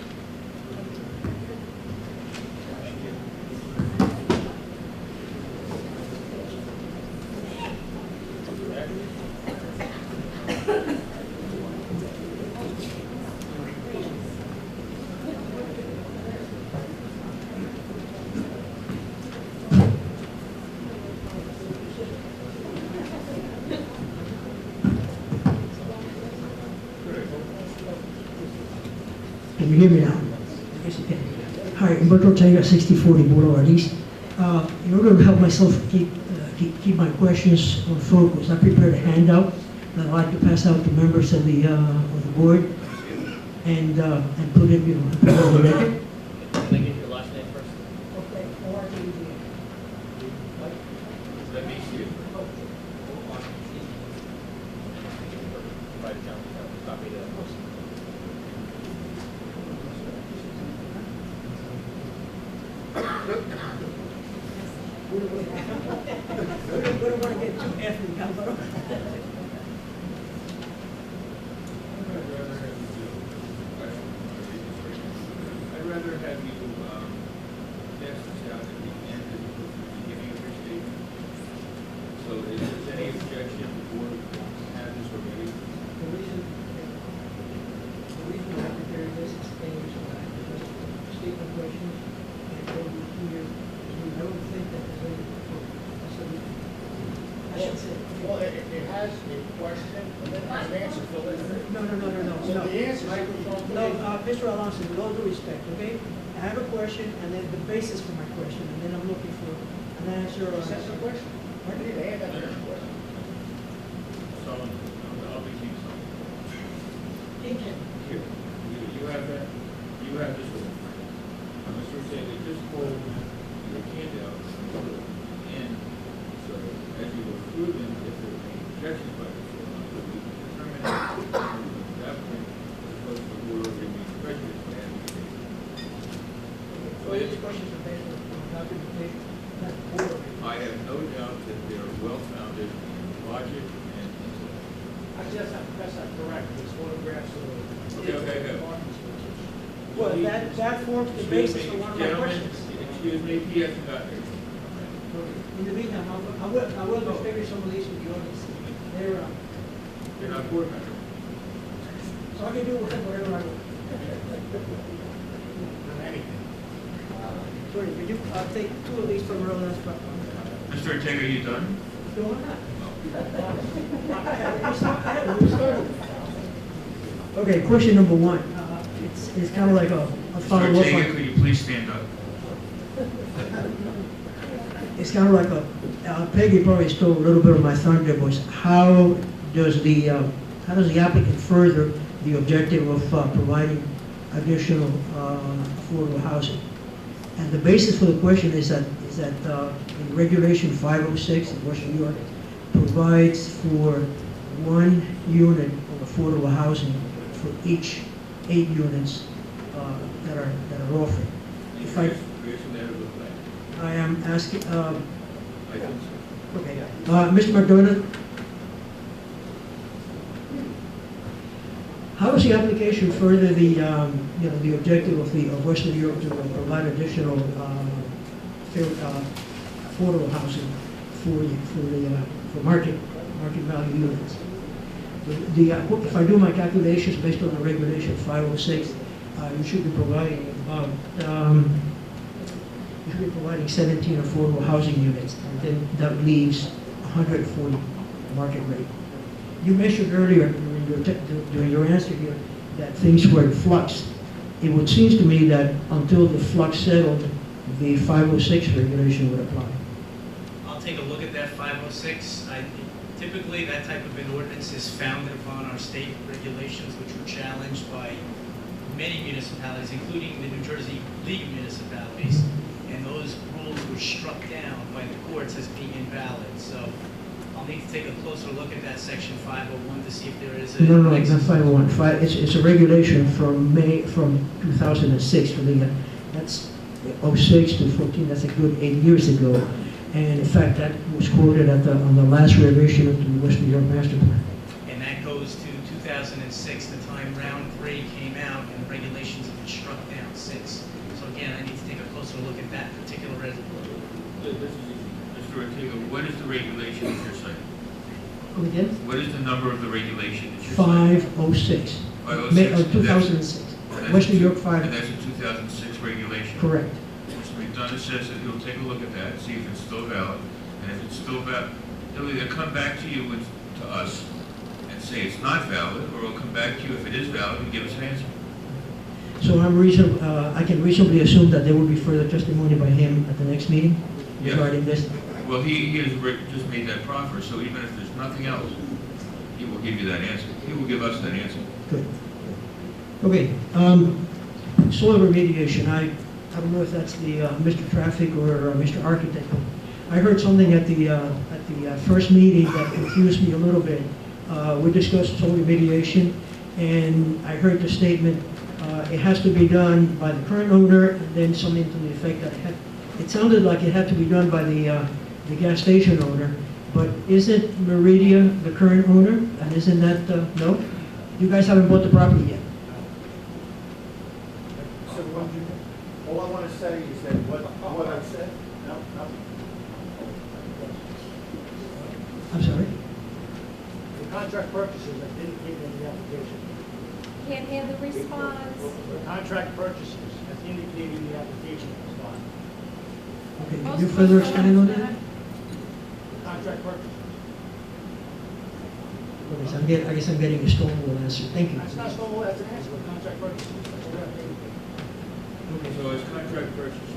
Speaker 14: Can you hear me now? Yes, you can. Hi, Humberto Ortega, 6040 Boulevard East. In order to help myself keep my questions on focus, I prepared a handout that I'd like to pass out to members of the board and put it, put it on the record.
Speaker 8: Can I get your last name first?
Speaker 14: Okay,
Speaker 8: Let me see it. Write it down. Copy that.
Speaker 14: We don't want to get too ethnic, Alvaro.
Speaker 1: I'd rather have you pass this out at the end as opposed to the beginning of your statement. So if there's any objection, the board will have this already.
Speaker 14: The reason I prepared this is things just statement questions and go here. We don't think that there's any. I should say.
Speaker 9: Well, it has a question, and then it has an answer filled in.
Speaker 14: No.
Speaker 9: So the answer is.
Speaker 14: No, Mr. Alonso, with all due respect, okay? I have a question and then the basis for my question, and then I'm looking for an answer or.
Speaker 9: That's the question. I need to add that to the question.
Speaker 1: Someone, I'll be keeping some.
Speaker 14: Here.
Speaker 1: Here, you have that, you have this one. Mr. Ortega, just hold your handout in, so as you go through them, if there are any objections by the board, we can determine at that point, as opposed to the board being prejudiced by having to take.
Speaker 14: So these questions are based on documentation, not order.
Speaker 1: I have no doubt that they are well-founded in logic and intellect.
Speaker 9: Actually, that's not correct. It's photographs of.
Speaker 1: Okay.
Speaker 14: Well, that forms the basis for one of my questions.
Speaker 1: Excuse me, he hasn't got there.
Speaker 14: In the meantime, I will distribute some of these with the audience.
Speaker 1: They're not board members.
Speaker 14: So I can do whatever I want. Sorry, could you take two of these from Roland?
Speaker 1: Mr. Ortega, are you done?
Speaker 14: No, I'm not. We started. Okay, question number one. It's kind of like a
Speaker 1: Mr.
Speaker 14: follow-up.
Speaker 1: Ortega, could you please stand up?
Speaker 14: It's kind of like Peggy probably stole a little bit of my thunder, was how does the applicant further the objective of providing additional affordable housing? And the basis for the question is that in Regulation 506 in Western New York provides for 1 unit of affordable housing for each 8 units that are offered. If I am asking,
Speaker 1: I think so.
Speaker 14: okay, Mr. McDonough, how does the application further the the objective of Western New York to provide additional affordable housing for market value units? If I do my calculations based on the Regulation 506, you should be providing about 17 affordable housing units, and then that leaves 140 market rate. You mentioned earlier during your answer here that things were in flux. It would seem to me that until the flux settled, the 506 regulation would apply.
Speaker 2: I'll take a look at that 506. Typically, that type of an ordinance is founded upon our state regulations, which were challenged by many municipalities, including the New Jersey League of Municipalities, and those rules were struck down by the courts as being invalid. So I'll need to take a closer look at that section 501 to see if there is a...
Speaker 14: No, it's not 501. It's a regulation from 2006. That's 06 to 14. That's a good 8 years ago. And in fact, that was quoted on the last revision of the West New York Master Plan.
Speaker 2: And that goes to 2006, the time round 3 came out, and the regulations have been struck down since. So again, I need to take a closer look at that particular resolution.
Speaker 1: This is easy. Mr. Ortega, what is the regulation that you're citing?
Speaker 14: Come again?
Speaker 1: What is the number of the regulation that you're citing?
Speaker 14: 506.
Speaker 1: 506.
Speaker 14: 2006.
Speaker 1: And
Speaker 14: West New York
Speaker 1: And
Speaker 14: 5.
Speaker 1: that's a 2006 regulation?
Speaker 14: Correct.
Speaker 1: Mr. McDonough says that he'll take a look at that, see if it's still valid, and if it's still valid, he'll either come back to you to us and say it's not valid, or he'll come back to you if it is valid and give us an answer.
Speaker 14: So I can reasonably assume that there will be further testimony by him at the next meeting
Speaker 1: Yes.
Speaker 14: regarding this?
Speaker 1: Well, he has just made that proffer, so even if there's nothing else, he will give you that answer. He will give us that answer.
Speaker 14: Good. Okay, soil remediation, I don't know if that's the Mr. Traffic or Mr. Architect. I heard something at the first meeting that confused me a little bit. We discussed soil remediation, and I heard the statement, it has to be done by the current owner, and then something to the effect that it sounded like it had to be done by the gas station owner, but isn't Meridia the current owner? And isn't that, no? You guys haven't bought the property yet?
Speaker 9: So all I want to say is that what I said, no.
Speaker 14: I'm sorry?
Speaker 9: The contract purchases that didn't give them the application.
Speaker 6: Can't hear the response.
Speaker 9: The contract purchases as indicated in the application was fine.
Speaker 14: Okay, can you further expand on that?
Speaker 9: The contract purchases.
Speaker 14: Okay, so I guess I'm getting a Stonewall answer. Thank you.
Speaker 9: That's not Stonewall, that's an answer, but contract purchases. That's what I'm saying.
Speaker 1: So as contract purchasers,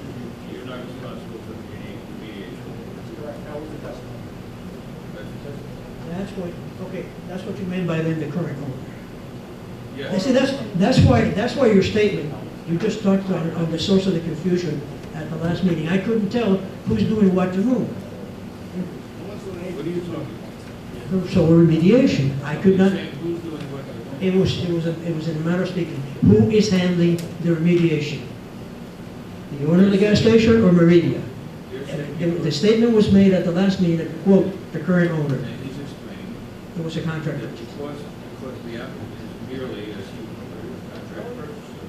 Speaker 1: you're not responsible for any remediation.
Speaker 9: That's correct. That was the testimony.
Speaker 14: That's what, okay, that's what you meant by then the current owner.
Speaker 1: Yes.
Speaker 14: You see, that's why your statement, you just talked on the source of the confusion at the last meeting. I couldn't tell who's doing what to whom.
Speaker 1: What are you talking about?
Speaker 14: So remediation, I could not,
Speaker 1: You're saying who's doing what?
Speaker 14: it was in a matter of speaking, who is handling the remediation? The owner of the gas station or Meridia? The statement was made at the last meeting, quote, the current owner.
Speaker 1: And he's explaining
Speaker 14: It was a contract
Speaker 1: that
Speaker 14: purchase.
Speaker 1: because the applicant is merely, as he referred, a contract purchaser,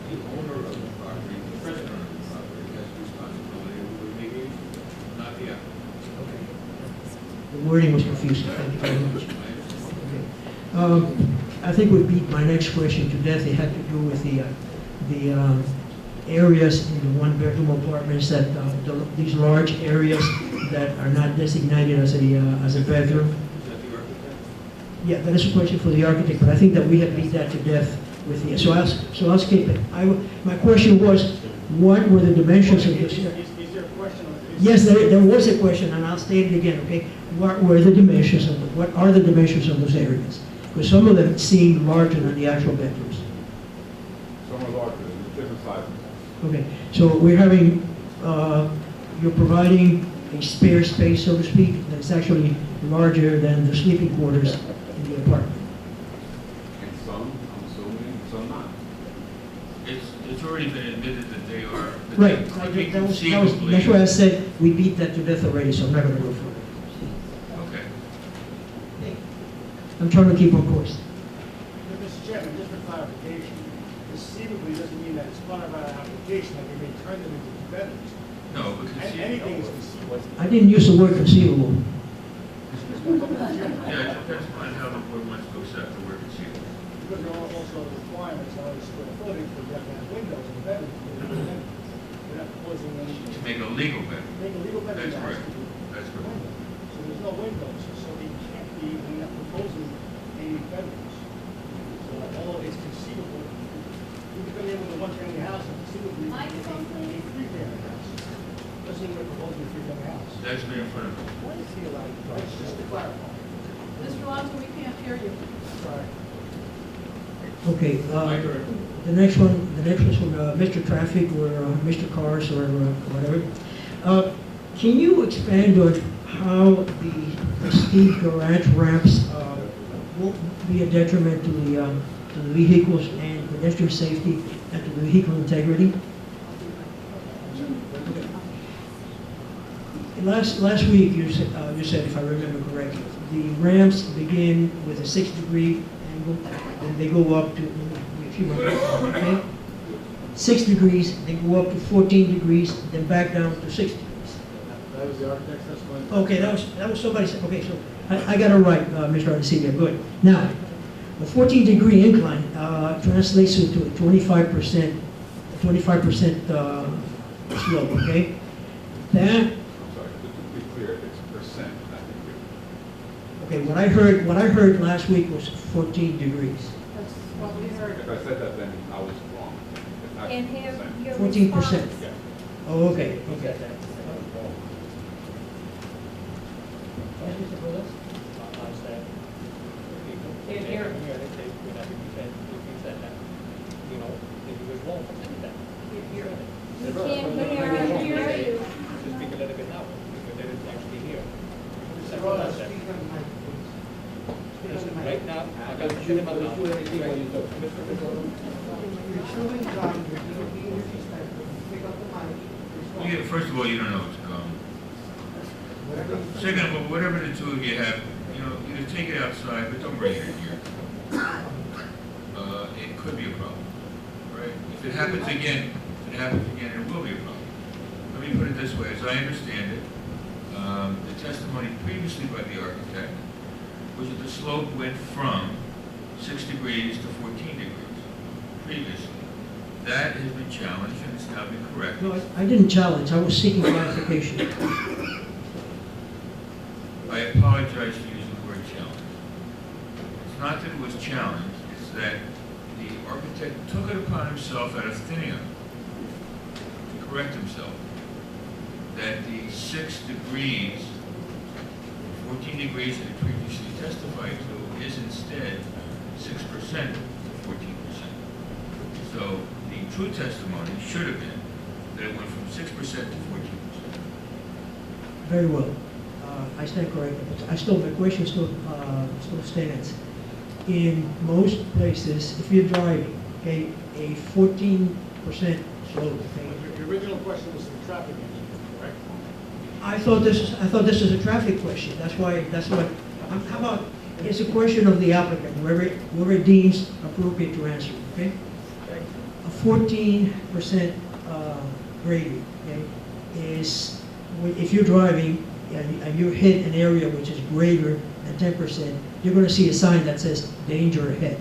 Speaker 1: the owner of the property, the present owner of the property, has responsibility for remediation, not the applicant.
Speaker 14: The wording was confusing. Thank you very much. I think we beat my next question to death. It had to do with the areas in the one-bedroom apartments that, these large areas that are not designated as a bedroom.
Speaker 1: Is that the architect?
Speaker 14: Yeah, that is a question for the architect, but I think that we have beat that to death with the, so I'll skip it. My question was, what were the dimensions of this?
Speaker 9: Is there a question on this?
Speaker 14: Yes, there was a question, and I'll state it again, okay? What were the dimensions of, what are the dimensions of those areas? Because some of them seem larger than the actual bedrooms.
Speaker 4: Some are larger, different sizes.
Speaker 14: Okay, so we're having, you're providing a spare space, so to speak, that's actually larger than the sleeping quarters in the apartment.
Speaker 4: And some, I'm assuming, some not.
Speaker 1: It's already been admitted that they are. that
Speaker 14: Right,
Speaker 1: they could be
Speaker 14: that's
Speaker 1: conceivably-
Speaker 14: why I said we beat that to death already, so I'm not gonna go further.
Speaker 1: Okay.
Speaker 14: I'm trying to keep on course.
Speaker 9: Mr. Chairman, just for clarification, conceivably doesn't mean that it's part of our application that we may turn them into two bedrooms.
Speaker 1: No, but
Speaker 9: Anything is conceivable.
Speaker 14: I didn't use the word conceivable.
Speaker 1: Yeah, it depends upon how the board wants to accept the word conceivable.
Speaker 9: Because there are also the requirements on the square footage, but you have to have windows in the bedroom. We're not proposing any.
Speaker 1: To make a legal bedroom.
Speaker 9: Make a legal bedroom.
Speaker 1: That's
Speaker 9: that has
Speaker 1: correct.
Speaker 9: to be
Speaker 1: That's correct.
Speaker 9: windows. So there's no windows, so they can't be, we're not proposing any bedrooms. So all it's
Speaker 6: microphone, please.
Speaker 9: Let's say you're proposing a three-family house.
Speaker 1: That's been in front of me.
Speaker 9: What is he allowed to do? Just to clarify.
Speaker 10: Mr. Alonso, we can't hear you.
Speaker 9: Sorry.
Speaker 14: Okay, the next one's from Mr. Traffic or Mr. Cars or whatever. Can you expand on how the steep garage ramps won't be a detriment to the vehicles and pedestrian safety and to the vehicle integrity? Last week, you said, if I remember correctly, the ramps begin with a 6-degree angle, and they go up to, if you remember, okay? 6 degrees, they go up to 14 degrees, then back down to 6 degrees.
Speaker 5: That was the architect's testimony.
Speaker 14: Okay, that was somebody said, okay, so I got it right, Mr. Artesia, good. Now, the 14-degree incline translates to a 25% slope, okay? That,
Speaker 4: I'm sorry, to be clear, it's percent, not degree.
Speaker 14: okay, what I heard last week was 14 degrees.
Speaker 10: That's what we heard.
Speaker 4: If I said that, then I was wrong. It's not
Speaker 6: And have
Speaker 4: percent.
Speaker 6: your
Speaker 14: 14%.
Speaker 6: response.
Speaker 4: Yeah.
Speaker 14: Oh, okay, okay.
Speaker 10: Can't hear.
Speaker 6: You can't hear you.
Speaker 8: Speak a little bit now, because they didn't actually hear. Right now, I got to shoot him out now.
Speaker 1: Yeah, first of all, you don't know what's going. Second of all, whatever the two of you have, either take it outside, but don't bring it in here. It could be a problem, right? If it happens again, it will be a problem. Let me put it this way, as I understand it, the testimony previously by the architect was that the slope went from 6 degrees to 14 degrees previously. That has been challenged and it's now been corrected.
Speaker 14: No, I didn't challenge, I was seeking clarification.
Speaker 1: I apologize for using the word challenge. It's not that it was challenged, it's that the architect took it upon himself out of thin air to correct himself. That the 6 degrees, 14 degrees that he previously testified to is instead 6% to 14%. So the true testimony should have been that it went from 6% to 14%.
Speaker 14: Very well. I stand corrected, but my question still stands. In most places, if you're driving, okay, a 14% slope, okay?
Speaker 9: Your original question was the traffic engineer, correct?
Speaker 14: I thought this was a traffic question, that's what, how about, it's a question of the applicant, whoever deems appropriate to answer, okay? A 14% grading, okay, is, if you're driving and you hit an area which is greater than 10%, you're going to see a sign that says danger ahead.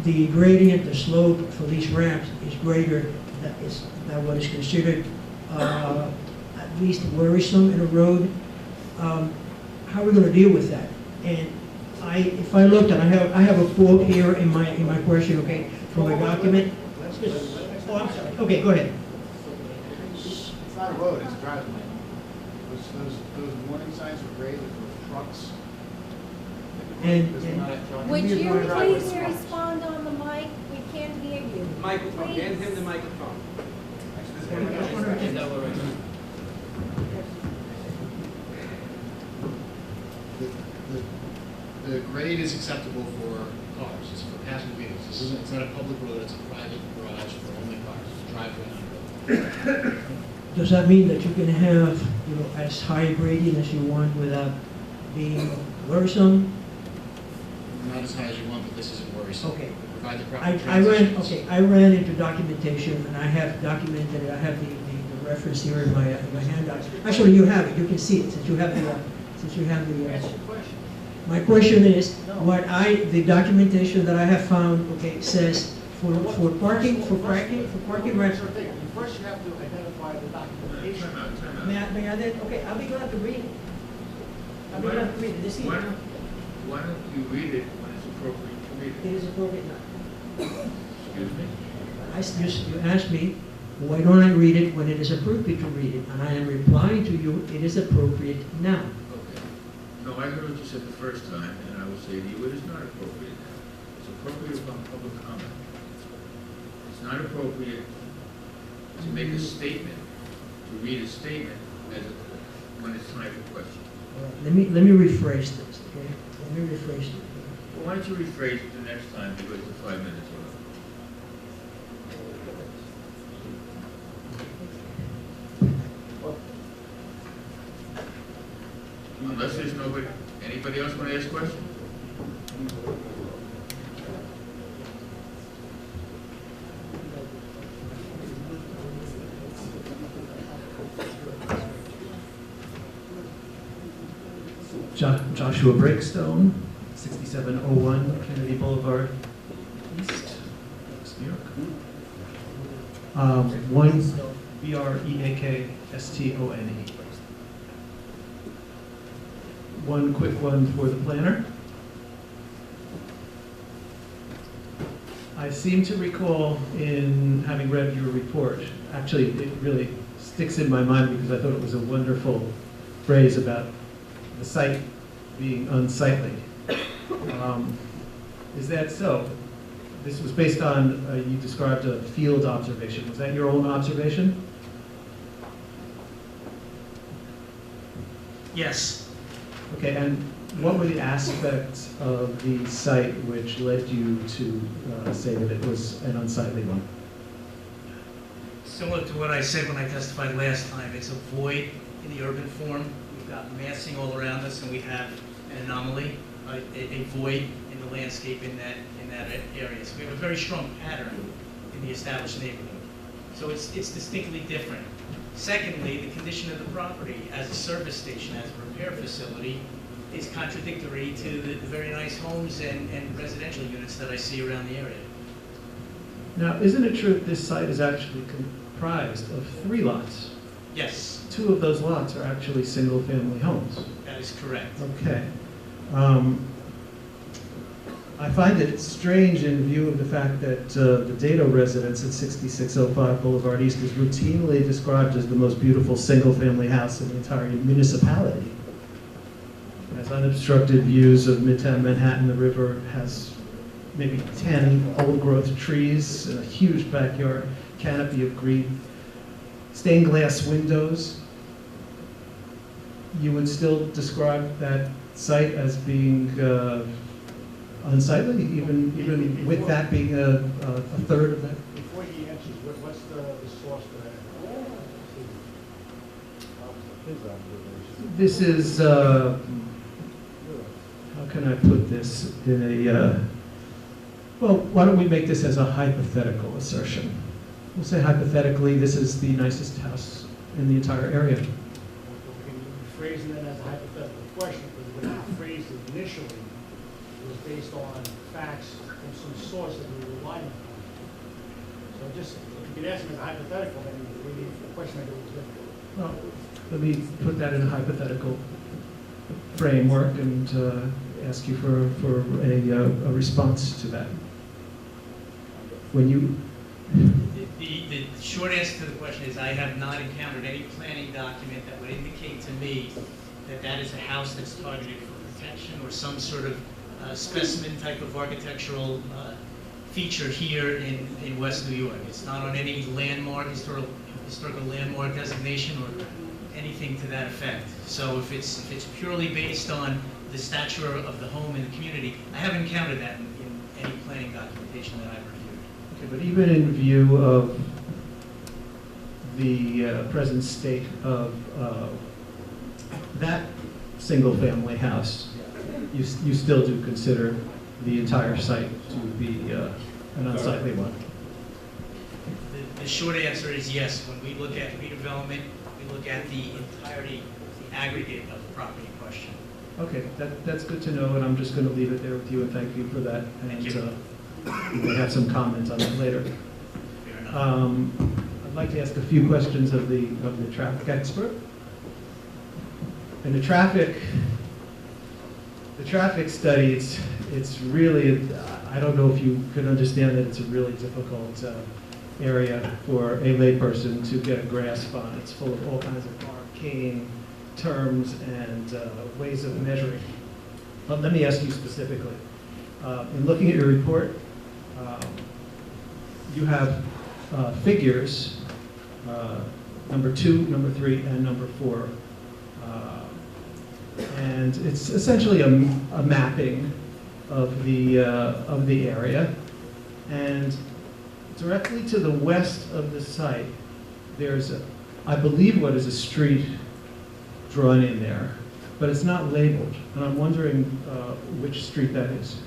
Speaker 14: The gradient, the slope for these ramps is greater than what is considered at least worrisome in a road. How are we going to deal with that? And if I looked, and I have a quote here in my question, okay, from a document. Oh, I'm sorry. Okay, go ahead.
Speaker 5: It's not a road, it's a driveway. Those warning signs for grade, for trucks.
Speaker 6: Would you please respond on the mic? We can't hear you.
Speaker 15: Microphone, hand him the microphone.
Speaker 7: The grade is acceptable for cars, it's for passenger vehicles. It's not a public road, it's a private garage for only cars, it's a driveway, not a road.
Speaker 14: Does that mean that you can have, as high a gradient as you want without being worrisome?
Speaker 7: Not as high as you want, but this isn't worrisome.
Speaker 14: Okay.
Speaker 7: Provide the proper
Speaker 14: I
Speaker 7: transitions.
Speaker 14: ran into documentation, and I have documented it, I have the reference here in my handout. Actually, you have it, you can see it, since you have the.
Speaker 9: That's your question.
Speaker 14: My question is, the documentation that I have found, okay, says for parking ramps.
Speaker 9: Sure thing. First, you have to identify the documentation.
Speaker 14: May I then, okay, I'll be glad to read it. I'll be glad to read it this
Speaker 1: Why
Speaker 14: evening.
Speaker 1: don't you read it when it's appropriate to read
Speaker 14: It
Speaker 1: it?
Speaker 14: is appropriate now.
Speaker 1: Excuse me?
Speaker 14: You asked me Why don't I read it when it is appropriate to read it? And I am replying to you, it is appropriate now.
Speaker 1: Okay. No, I heard what you said the first time, and I will say to you, it is not appropriate now. It's appropriate upon public comment. It's not appropriate to make a statement, to read a statement when it's time for questions.
Speaker 14: Let me rephrase this, okay? Let me rephrase it.
Speaker 1: Well, why don't you rephrase it the next time because it's 5 minutes or unless there's anybody else want to ask questions?
Speaker 16: Joshua Breakstone, 6701 Kennedy Boulevard East, New York. One BREAKSTONE. One quick one for the planner. I seem to recall in having read your report, actually it really sticks in my mind because I thought it was a wonderful phrase about the site being unsightly. Is that so? This was based on, you described a field observation. Was that your own observation?
Speaker 2: Yes.
Speaker 16: Okay, and what were the aspects of the site which led you to say that it was an unsightly one?
Speaker 2: Similar to what I said when I testified last time, it's a void in the urban form. We've got massing all around us, and we have an anomaly, a void in the landscape in that area. So we have a very strong pattern in the established neighborhood. So it's distinctly different. Secondly, the condition of the property as a service station, as a repair facility, is contradictory to the very nice homes and residential units that I see around the area.
Speaker 16: Now, isn't it true that this site is actually comprised of 3 lots?
Speaker 2: Yes.
Speaker 16: 2 of those lots are actually single-family homes.
Speaker 2: That is correct.
Speaker 16: Okay. I find it strange in view of the fact that the Dado residence at 6605 Boulevard East is routinely described as the most beautiful single-family house in the entire municipality. It has unobstructed views of Midtown Manhattan. The river has maybe 10 old-growth trees, and a huge backyard, canopy of green, stained glass windows. You would still describe that site as being unsightly, even with that being a third of that?
Speaker 9: Before he answers, what's the source for that?
Speaker 16: This is, how can I put this in a, well, why don't we make this as a hypothetical assertion? We'll say hypothetically, this is the nicest house in the entire area.
Speaker 9: Can you phrase it as a hypothetical question? Because when you phrased it initially, it was based on facts from some source that we were relying on. So just, if you could answer it as a hypothetical, then maybe the question I get was different.
Speaker 16: Well, let me put that in a hypothetical framework and ask you for a response to that. When you...
Speaker 2: The short answer to the question is I have not encountered any planning document that would indicate to me that that is a house that's targeted for protection or some sort of specimen type of architectural feature here in West New York. It's not on any landmark, historical landmark designation or anything to that effect. So if it's purely based on the stature of the home and the community, I haven't encountered that in any planning documentation that I've reviewed.
Speaker 16: Okay, but even in view of the present state of that single-family house, you still do consider the entire site to be an unsightly one?
Speaker 2: The short answer is yes. When we look at redevelopment, we look at the entirety, the aggregate of the property in question.
Speaker 16: Okay, that's good to know, and I'm just going to leave it there with you, and thank you for that. And we may have some comments on that later. I'd like to ask a few questions of the traffic expert. And the traffic study, it's really, I don't know if you could understand that it's a really difficult area for a layperson to get a grasp on. It's full of all kinds of arcane terms and ways of measuring. But let me ask you specifically. In looking at your report, you have figures, number 2, number 3, and number 4. And it's essentially a mapping of the area. And directly to the west of the site, there's, I believe, what is a street drawn in there, but it's not labeled. And I'm wondering which street that is.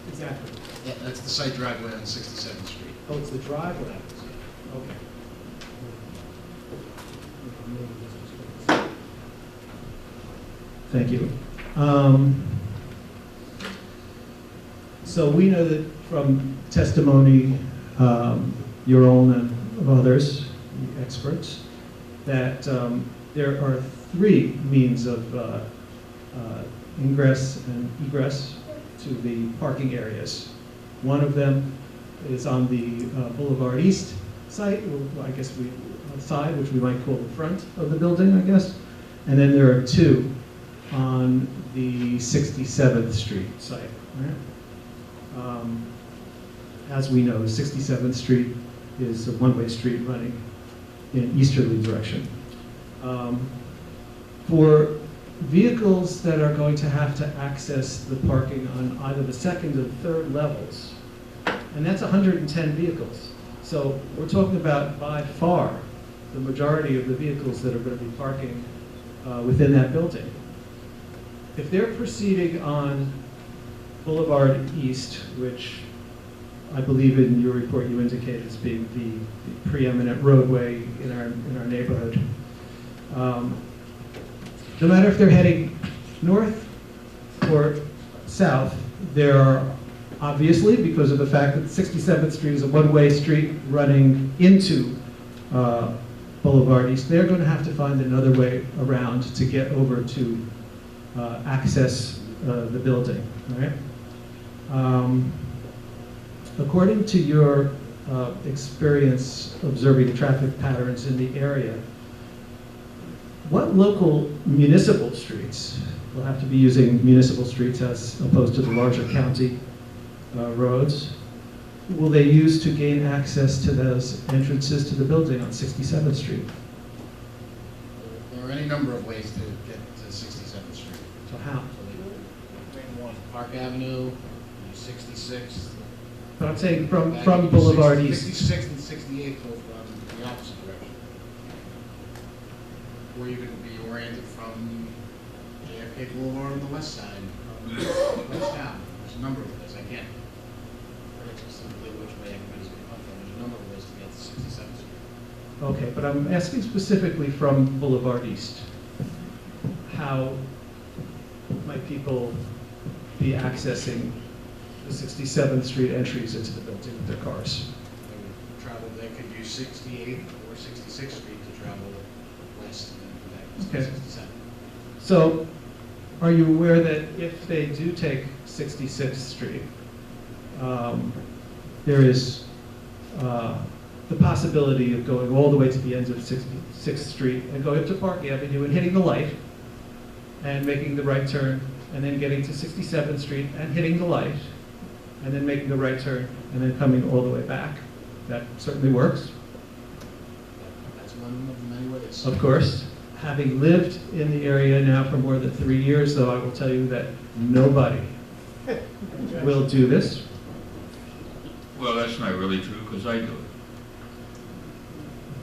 Speaker 16: Exactly.
Speaker 7: Yeah, that's the site driveway on 67th Street.
Speaker 16: Oh, it's the driveway. Okay. Thank you. So we know that from testimony, your own and of others, the experts, that there are 3 means of ingress and egress to the parking areas. One of them is on the Boulevard East site, or I guess side, which we might call the front of the building, I guess. And then there are 2 on the 67th Street site. Right? As we know, 67th Street is a one-way street running in easterly direction. For vehicles that are going to have to access the parking on either the 2nd or 3rd levels, and that's 110 vehicles. So we're talking about, by far, the majority of the vehicles that are going to be parking within that building. If they're proceeding on Boulevard East, which I believe in your report you indicate as being the preeminent roadway in our neighborhood, no matter if they're heading north or south, there are obviously, because of the fact that 67th Street is a one-way street running into Boulevard East, they're going to have to find another way around to get over to access the building, right? According to your experience observing traffic patterns in the area, what local municipal streets, will have to be using municipal streets as opposed to the larger county roads, will they use to gain access to those entrances to the building on 67th Street?
Speaker 7: There are any number of ways to get to 67th Street.
Speaker 16: So how?
Speaker 5: Park Avenue, 66th.
Speaker 16: But I'm saying from Boulevard East.
Speaker 7: 66th and 68th both run the opposite direction. Or you could be oriented from JFK Boulevard on the west side, west down. There's a number of ways. I can't predict specifically which way everybody's going to come from. There's a number of ways to get to 67th Street.
Speaker 16: Okay, but I'm asking specifically from Boulevard East. How might people be accessing the 67th Street entries into the building with their cars?
Speaker 7: They could use 68th or 66th Street to travel west and then
Speaker 16: Okay.
Speaker 7: connect to 67th.
Speaker 16: So, are you aware that if they do take 66th Street, there is the possibility of going all the way to the end of 66th Street and going up to Park Avenue and hitting the light and making the right turn, and then getting to 67th Street and hitting the light, and then making a right turn, and then coming all the way back? That certainly works.
Speaker 7: That's one of the many ways.
Speaker 16: Of course, having lived in the area now for more than 3 years, though, I will tell you that nobody will do this.
Speaker 1: Well, that's not really true, because I do it.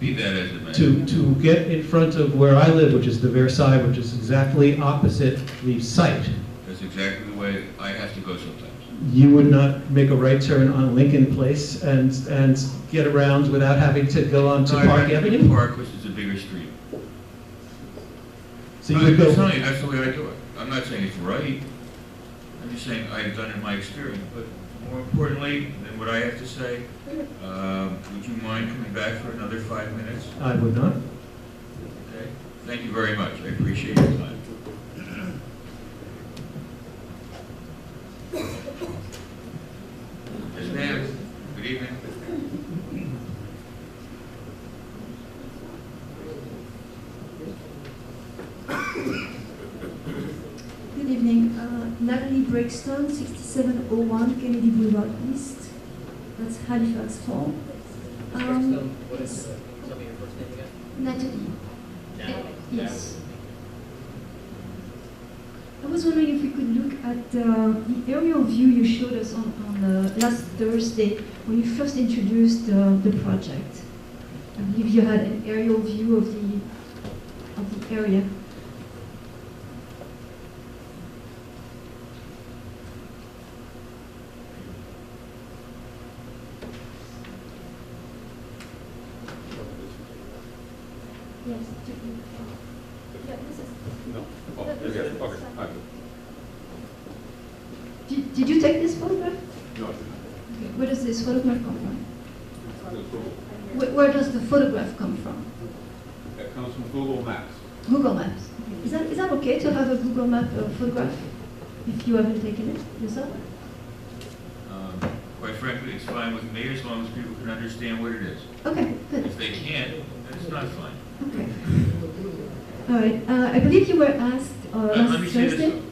Speaker 1: Be that as it may.
Speaker 16: To get in front of where I live, which is the Versailles, which is exactly opposite the site,
Speaker 1: That's exactly the way I have to go sometimes.
Speaker 16: you would not make a right turn on Lincoln Place and get around without having to go on to
Speaker 1: No, I
Speaker 16: Park
Speaker 1: went to
Speaker 16: Avenue?
Speaker 1: Park, which is a bigger street.
Speaker 16: So you would
Speaker 1: I'm
Speaker 16: go,
Speaker 1: telling you, that's the way I do it. I'm not saying it's right. I'm just saying I've done it in my experience, but more importantly than what I have to say, would you mind coming back for another 5 minutes?
Speaker 16: I would not.
Speaker 1: Okay. Thank you very much. I appreciate your time. Ms. Nance, good evening.
Speaker 17: Good evening. Natalie Breakstone, 6701 Kennedy Boulevard East. That's Halifax Hall.
Speaker 8: What is, tell me your first name again?
Speaker 17: Natalie.
Speaker 8: Natalie.
Speaker 17: Yes. I was wondering if we could look at the aerial view you showed us on last Thursday when you first introduced the project. I believe you had an aerial view of the area. Yes. Yeah, this is.
Speaker 4: No? Oh, yes, okay.
Speaker 17: Did you take this photograph?
Speaker 4: No,
Speaker 17: Okay. Where does this photograph come from?
Speaker 4: it's
Speaker 17: Where does the photograph come from?
Speaker 4: It comes from Google Maps.
Speaker 17: Google Maps. Is that okay to have a Google Map photograph if you haven't taken it yourself?
Speaker 1: Quite frankly, it's fine with me as long as people can understand what it is.
Speaker 17: Okay, good.
Speaker 1: If they can't, then it's not fine.
Speaker 17: Okay. All right. I believe you were asked
Speaker 1: Let
Speaker 17: last
Speaker 1: me say this,
Speaker 17: Thursday.
Speaker 1: though.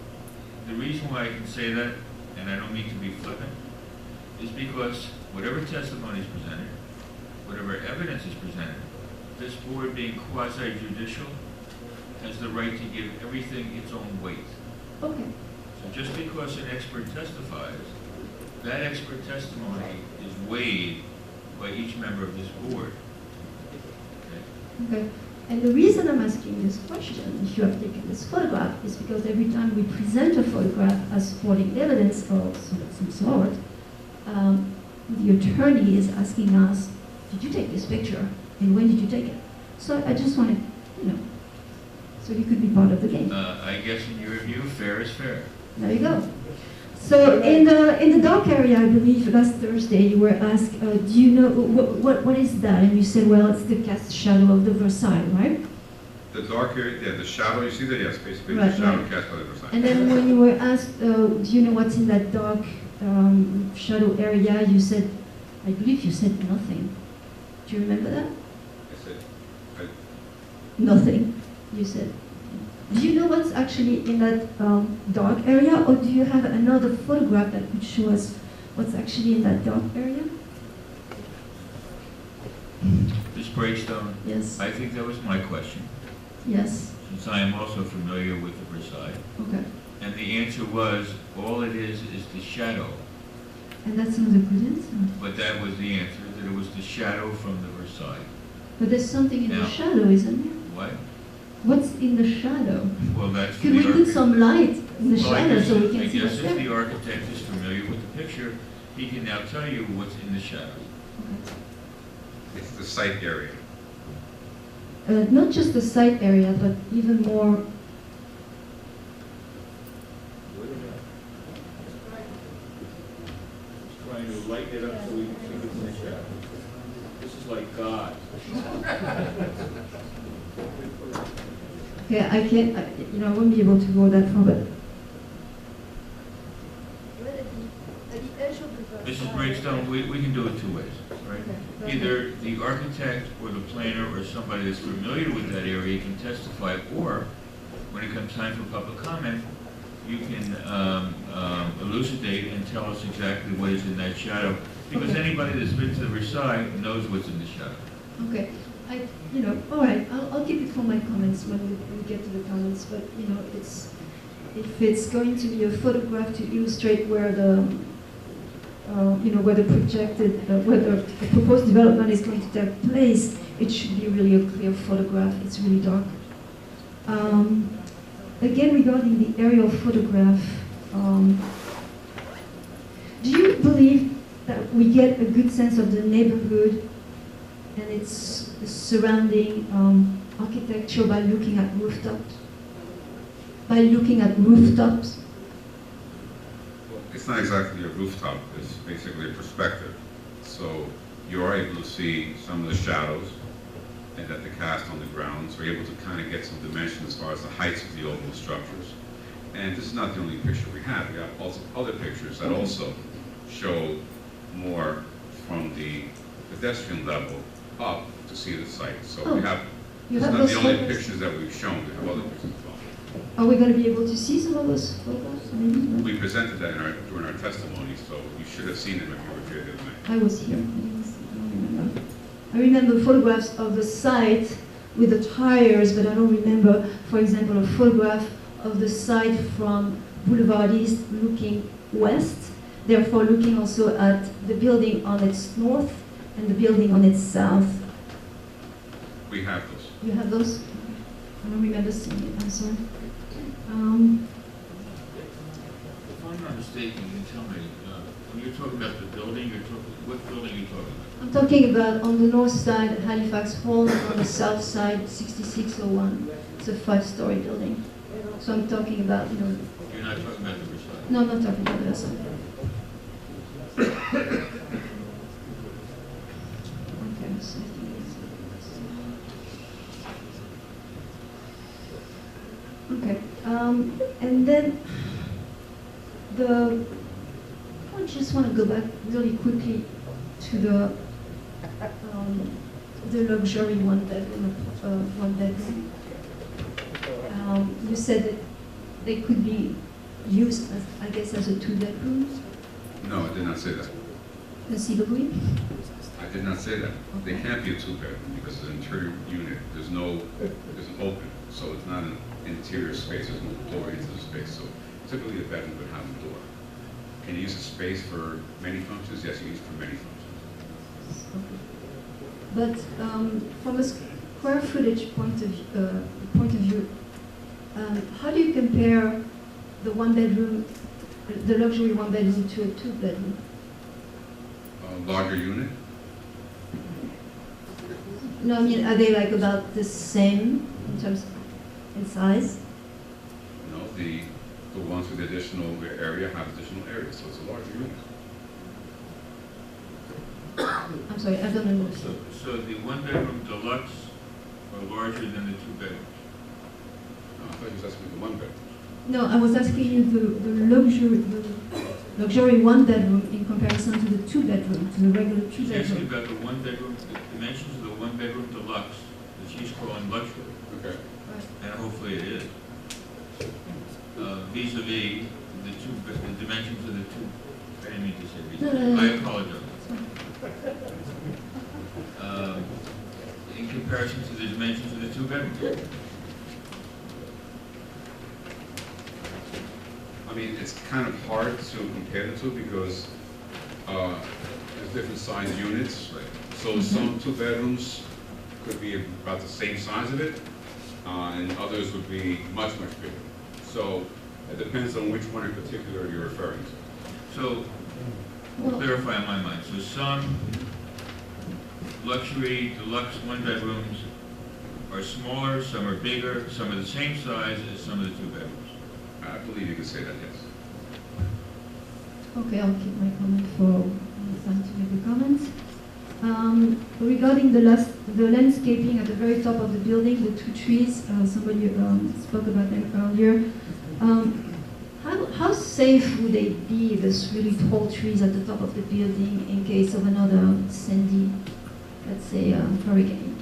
Speaker 1: The reason why I can say that, and I don't mean to be flippant, is because whatever testimony is presented, whatever evidence is presented, this board being quasi-judicial has the right to give everything its own weight.
Speaker 17: Okay.
Speaker 1: So just because an expert testifies, that expert testimony is weighed by each member of this board. Okay?
Speaker 17: Okay. And the reason I'm asking this question, if you have taken this photograph, is because every time we present a photograph as supporting evidence of some sort, the attorney is asking us, did you take this picture? And when did you take it? So I just wanted, so you could be part of the game.
Speaker 1: I guess in your view, fair is fair.
Speaker 17: There you go. So in the dark area, I believe last Thursday you were asked, do you know what is that? And you said, well, it's the cast shadow of the Versailles, right?
Speaker 18: The dark area, yeah, the shadow, you see that, yes, basically
Speaker 17: Right,
Speaker 18: the shadow
Speaker 17: right.
Speaker 18: cast by the Versailles.
Speaker 17: And then when you were asked, do you know what's in that dark shadow area? You said, I believe you said nothing. Do you remember that?
Speaker 18: I said,
Speaker 17: Nothing. You said. Do you know what's actually in that dark area, or do you have another photograph that could show us what's actually in that dark area?
Speaker 1: Ms. Breakstone?
Speaker 17: Yes.
Speaker 1: I think that was my question,
Speaker 17: Yes.
Speaker 1: since I am also familiar with the Versailles.
Speaker 17: Okay.
Speaker 1: And the answer was, all it is the shadow.
Speaker 17: And that's not a good answer.
Speaker 1: But that was the answer, that it was the shadow from the Versailles.
Speaker 17: But there's something in
Speaker 1: Now-
Speaker 17: the shadow, isn't there?
Speaker 1: What?
Speaker 17: What's in the shadow?
Speaker 1: Well, that's
Speaker 17: Could we put some light in the
Speaker 1: Well, I
Speaker 17: shadow
Speaker 1: guess-
Speaker 17: so we
Speaker 1: I
Speaker 17: can see
Speaker 1: guess
Speaker 17: what's
Speaker 1: if
Speaker 17: there?
Speaker 1: the architect is familiar with the picture, he can now tell you what's in the shadow.
Speaker 18: it's the site area.
Speaker 17: Not just the site area, but even more.
Speaker 1: Trying to lighten it up so we can see what's in the shadow. This is like God.
Speaker 17: Okay, I can't. I won't be able to go that far, but
Speaker 1: Mrs. Breakstone, we can do it two ways, right?
Speaker 17: Okay.
Speaker 1: Either the architect or the planner or somebody that's familiar with that area can testify, or when it comes time for public comment, you can elucidate and tell us exactly what is in that shadow. Because
Speaker 17: Okay.
Speaker 1: anybody that's been to Versailles knows what's in the shadow.
Speaker 17: okay. All right. I'll keep it for my comments when we get to the comments. But if it's going to be a photograph to illustrate where the where the proposed development is going to take place, it should be really a clear photograph. It's really dark. Again, regarding the aerial photograph, do you believe that we get a good sense of the neighborhood and its surrounding architecture by looking at rooftops? By looking at rooftops?
Speaker 18: Well, It's not exactly a rooftop, it's basically a perspective. So you are able to see some of the shadows and that the cast on the ground, so you're able to kind of get some dimension as far as the heights of the overall structures. And this is not the only picture we have. We have also other pictures that also show more from the pedestrian level up to see the site. So we have,
Speaker 17: You
Speaker 18: it's
Speaker 17: have
Speaker 18: not
Speaker 17: those
Speaker 18: the only
Speaker 17: photos?
Speaker 18: pictures that we've shown, we have other pictures as well.
Speaker 17: Are we going to be able to see some of those photographs? Maybe, no?
Speaker 18: We presented that during our testimony, so you should have seen them if you were here the other night.
Speaker 17: I was here. I don't remember. I remember photographs of the site with the tires, but I don't remember, for example, a photograph of the site from Boulevard East looking west, therefore looking also at the building on its north and the building on its south.
Speaker 18: We have those.
Speaker 17: You have those? I don't remember seeing it, I'm sorry.
Speaker 1: If I'm not mistaken, you can tell me, when you're talking about the building, what building are you talking about?
Speaker 17: I'm talking about on the north side, Halifax Hall, and on the south side, 6601. It's a 5-story building. So I'm talking about,
Speaker 1: You're not talking about the Versailles?
Speaker 17: no, I'm not talking about the other side. Okay, so I think it's... Okay, and then I just want to go back really quickly to the luxury one bedroom. You said that they could be used, as, I guess, as a 2-bedroom,
Speaker 18: No, I did not say that.
Speaker 17: conceivably.
Speaker 18: I did not say that. They can't be a 2-bedroom because it's an interior unit. There's an open, so it's not an interior space. There's no door into the space. So typically a bedroom would have a door. Can you use a space for many functions? Yes, you use it for many functions.
Speaker 17: But from a square footage point of view, how do you compare the 1-bedroom, the luxury 1-bedroom to a 2-bedroom?
Speaker 18: Larger unit?
Speaker 17: No, I mean, are they like about the same in terms in size?
Speaker 18: No, the ones with additional area have additional area, so it's a larger unit.
Speaker 17: I'm sorry, I don't understand.
Speaker 1: So the 1-bedroom deluxe are larger than the 2-bedrooms?
Speaker 18: No, I thought you was asking me the 1-bedroom.
Speaker 17: No, I was asking you the luxury 1-bedroom in comparison to the 2-bedroom, to the regular
Speaker 1: She's asking
Speaker 17: 2-bedroom.
Speaker 1: about the 1-bedroom, the dimensions of the 1-bedroom deluxe that she's calling luxury.
Speaker 18: Okay.
Speaker 1: And hopefully it is. Vis-a-vis the dimensions of the two, I didn't mean to say vis-a-vis, I apologize. In comparison to the dimensions of the 2-bedrooms.
Speaker 18: I mean, it's kind of hard to compare the two because there's different size units. So some 2-bedrooms could be about the same size of it, and others would be much, much bigger. So it depends on which one in particular you're referring to.
Speaker 1: So, we'll clarify in my mind, so some luxury deluxe 1-bedrooms are smaller, some are bigger, some are the same size as some of the 2-bedrooms.
Speaker 18: I believe you could say that, yes.
Speaker 17: Okay, I'll keep my comment for time to make a comment. Regarding the landscaping at the very top of the building, the 2 trees, somebody spoke about them earlier. How safe would they be, these really tall trees at the top of the building, in case of another Sandy, let's say, hurricane?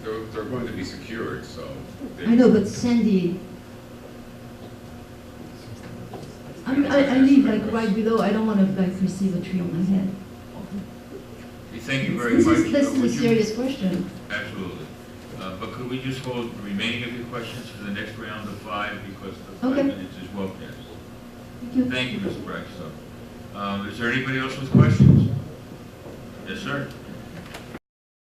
Speaker 18: They're going to be secured, so.
Speaker 17: I know, but Sandy, I live like right below. I don't want to like receive a tree on my head.
Speaker 1: We thank you very much.
Speaker 17: This is
Speaker 1: Would
Speaker 17: a
Speaker 1: you-
Speaker 17: serious question.
Speaker 1: Absolutely. But could we just hold the remaining of your questions for the next round of 5, because the 5
Speaker 17: Okay.
Speaker 1: minutes is well past.
Speaker 17: Thank you.
Speaker 1: Thank you, Mr. Braxton. Is there anybody else with questions? Yes, sir.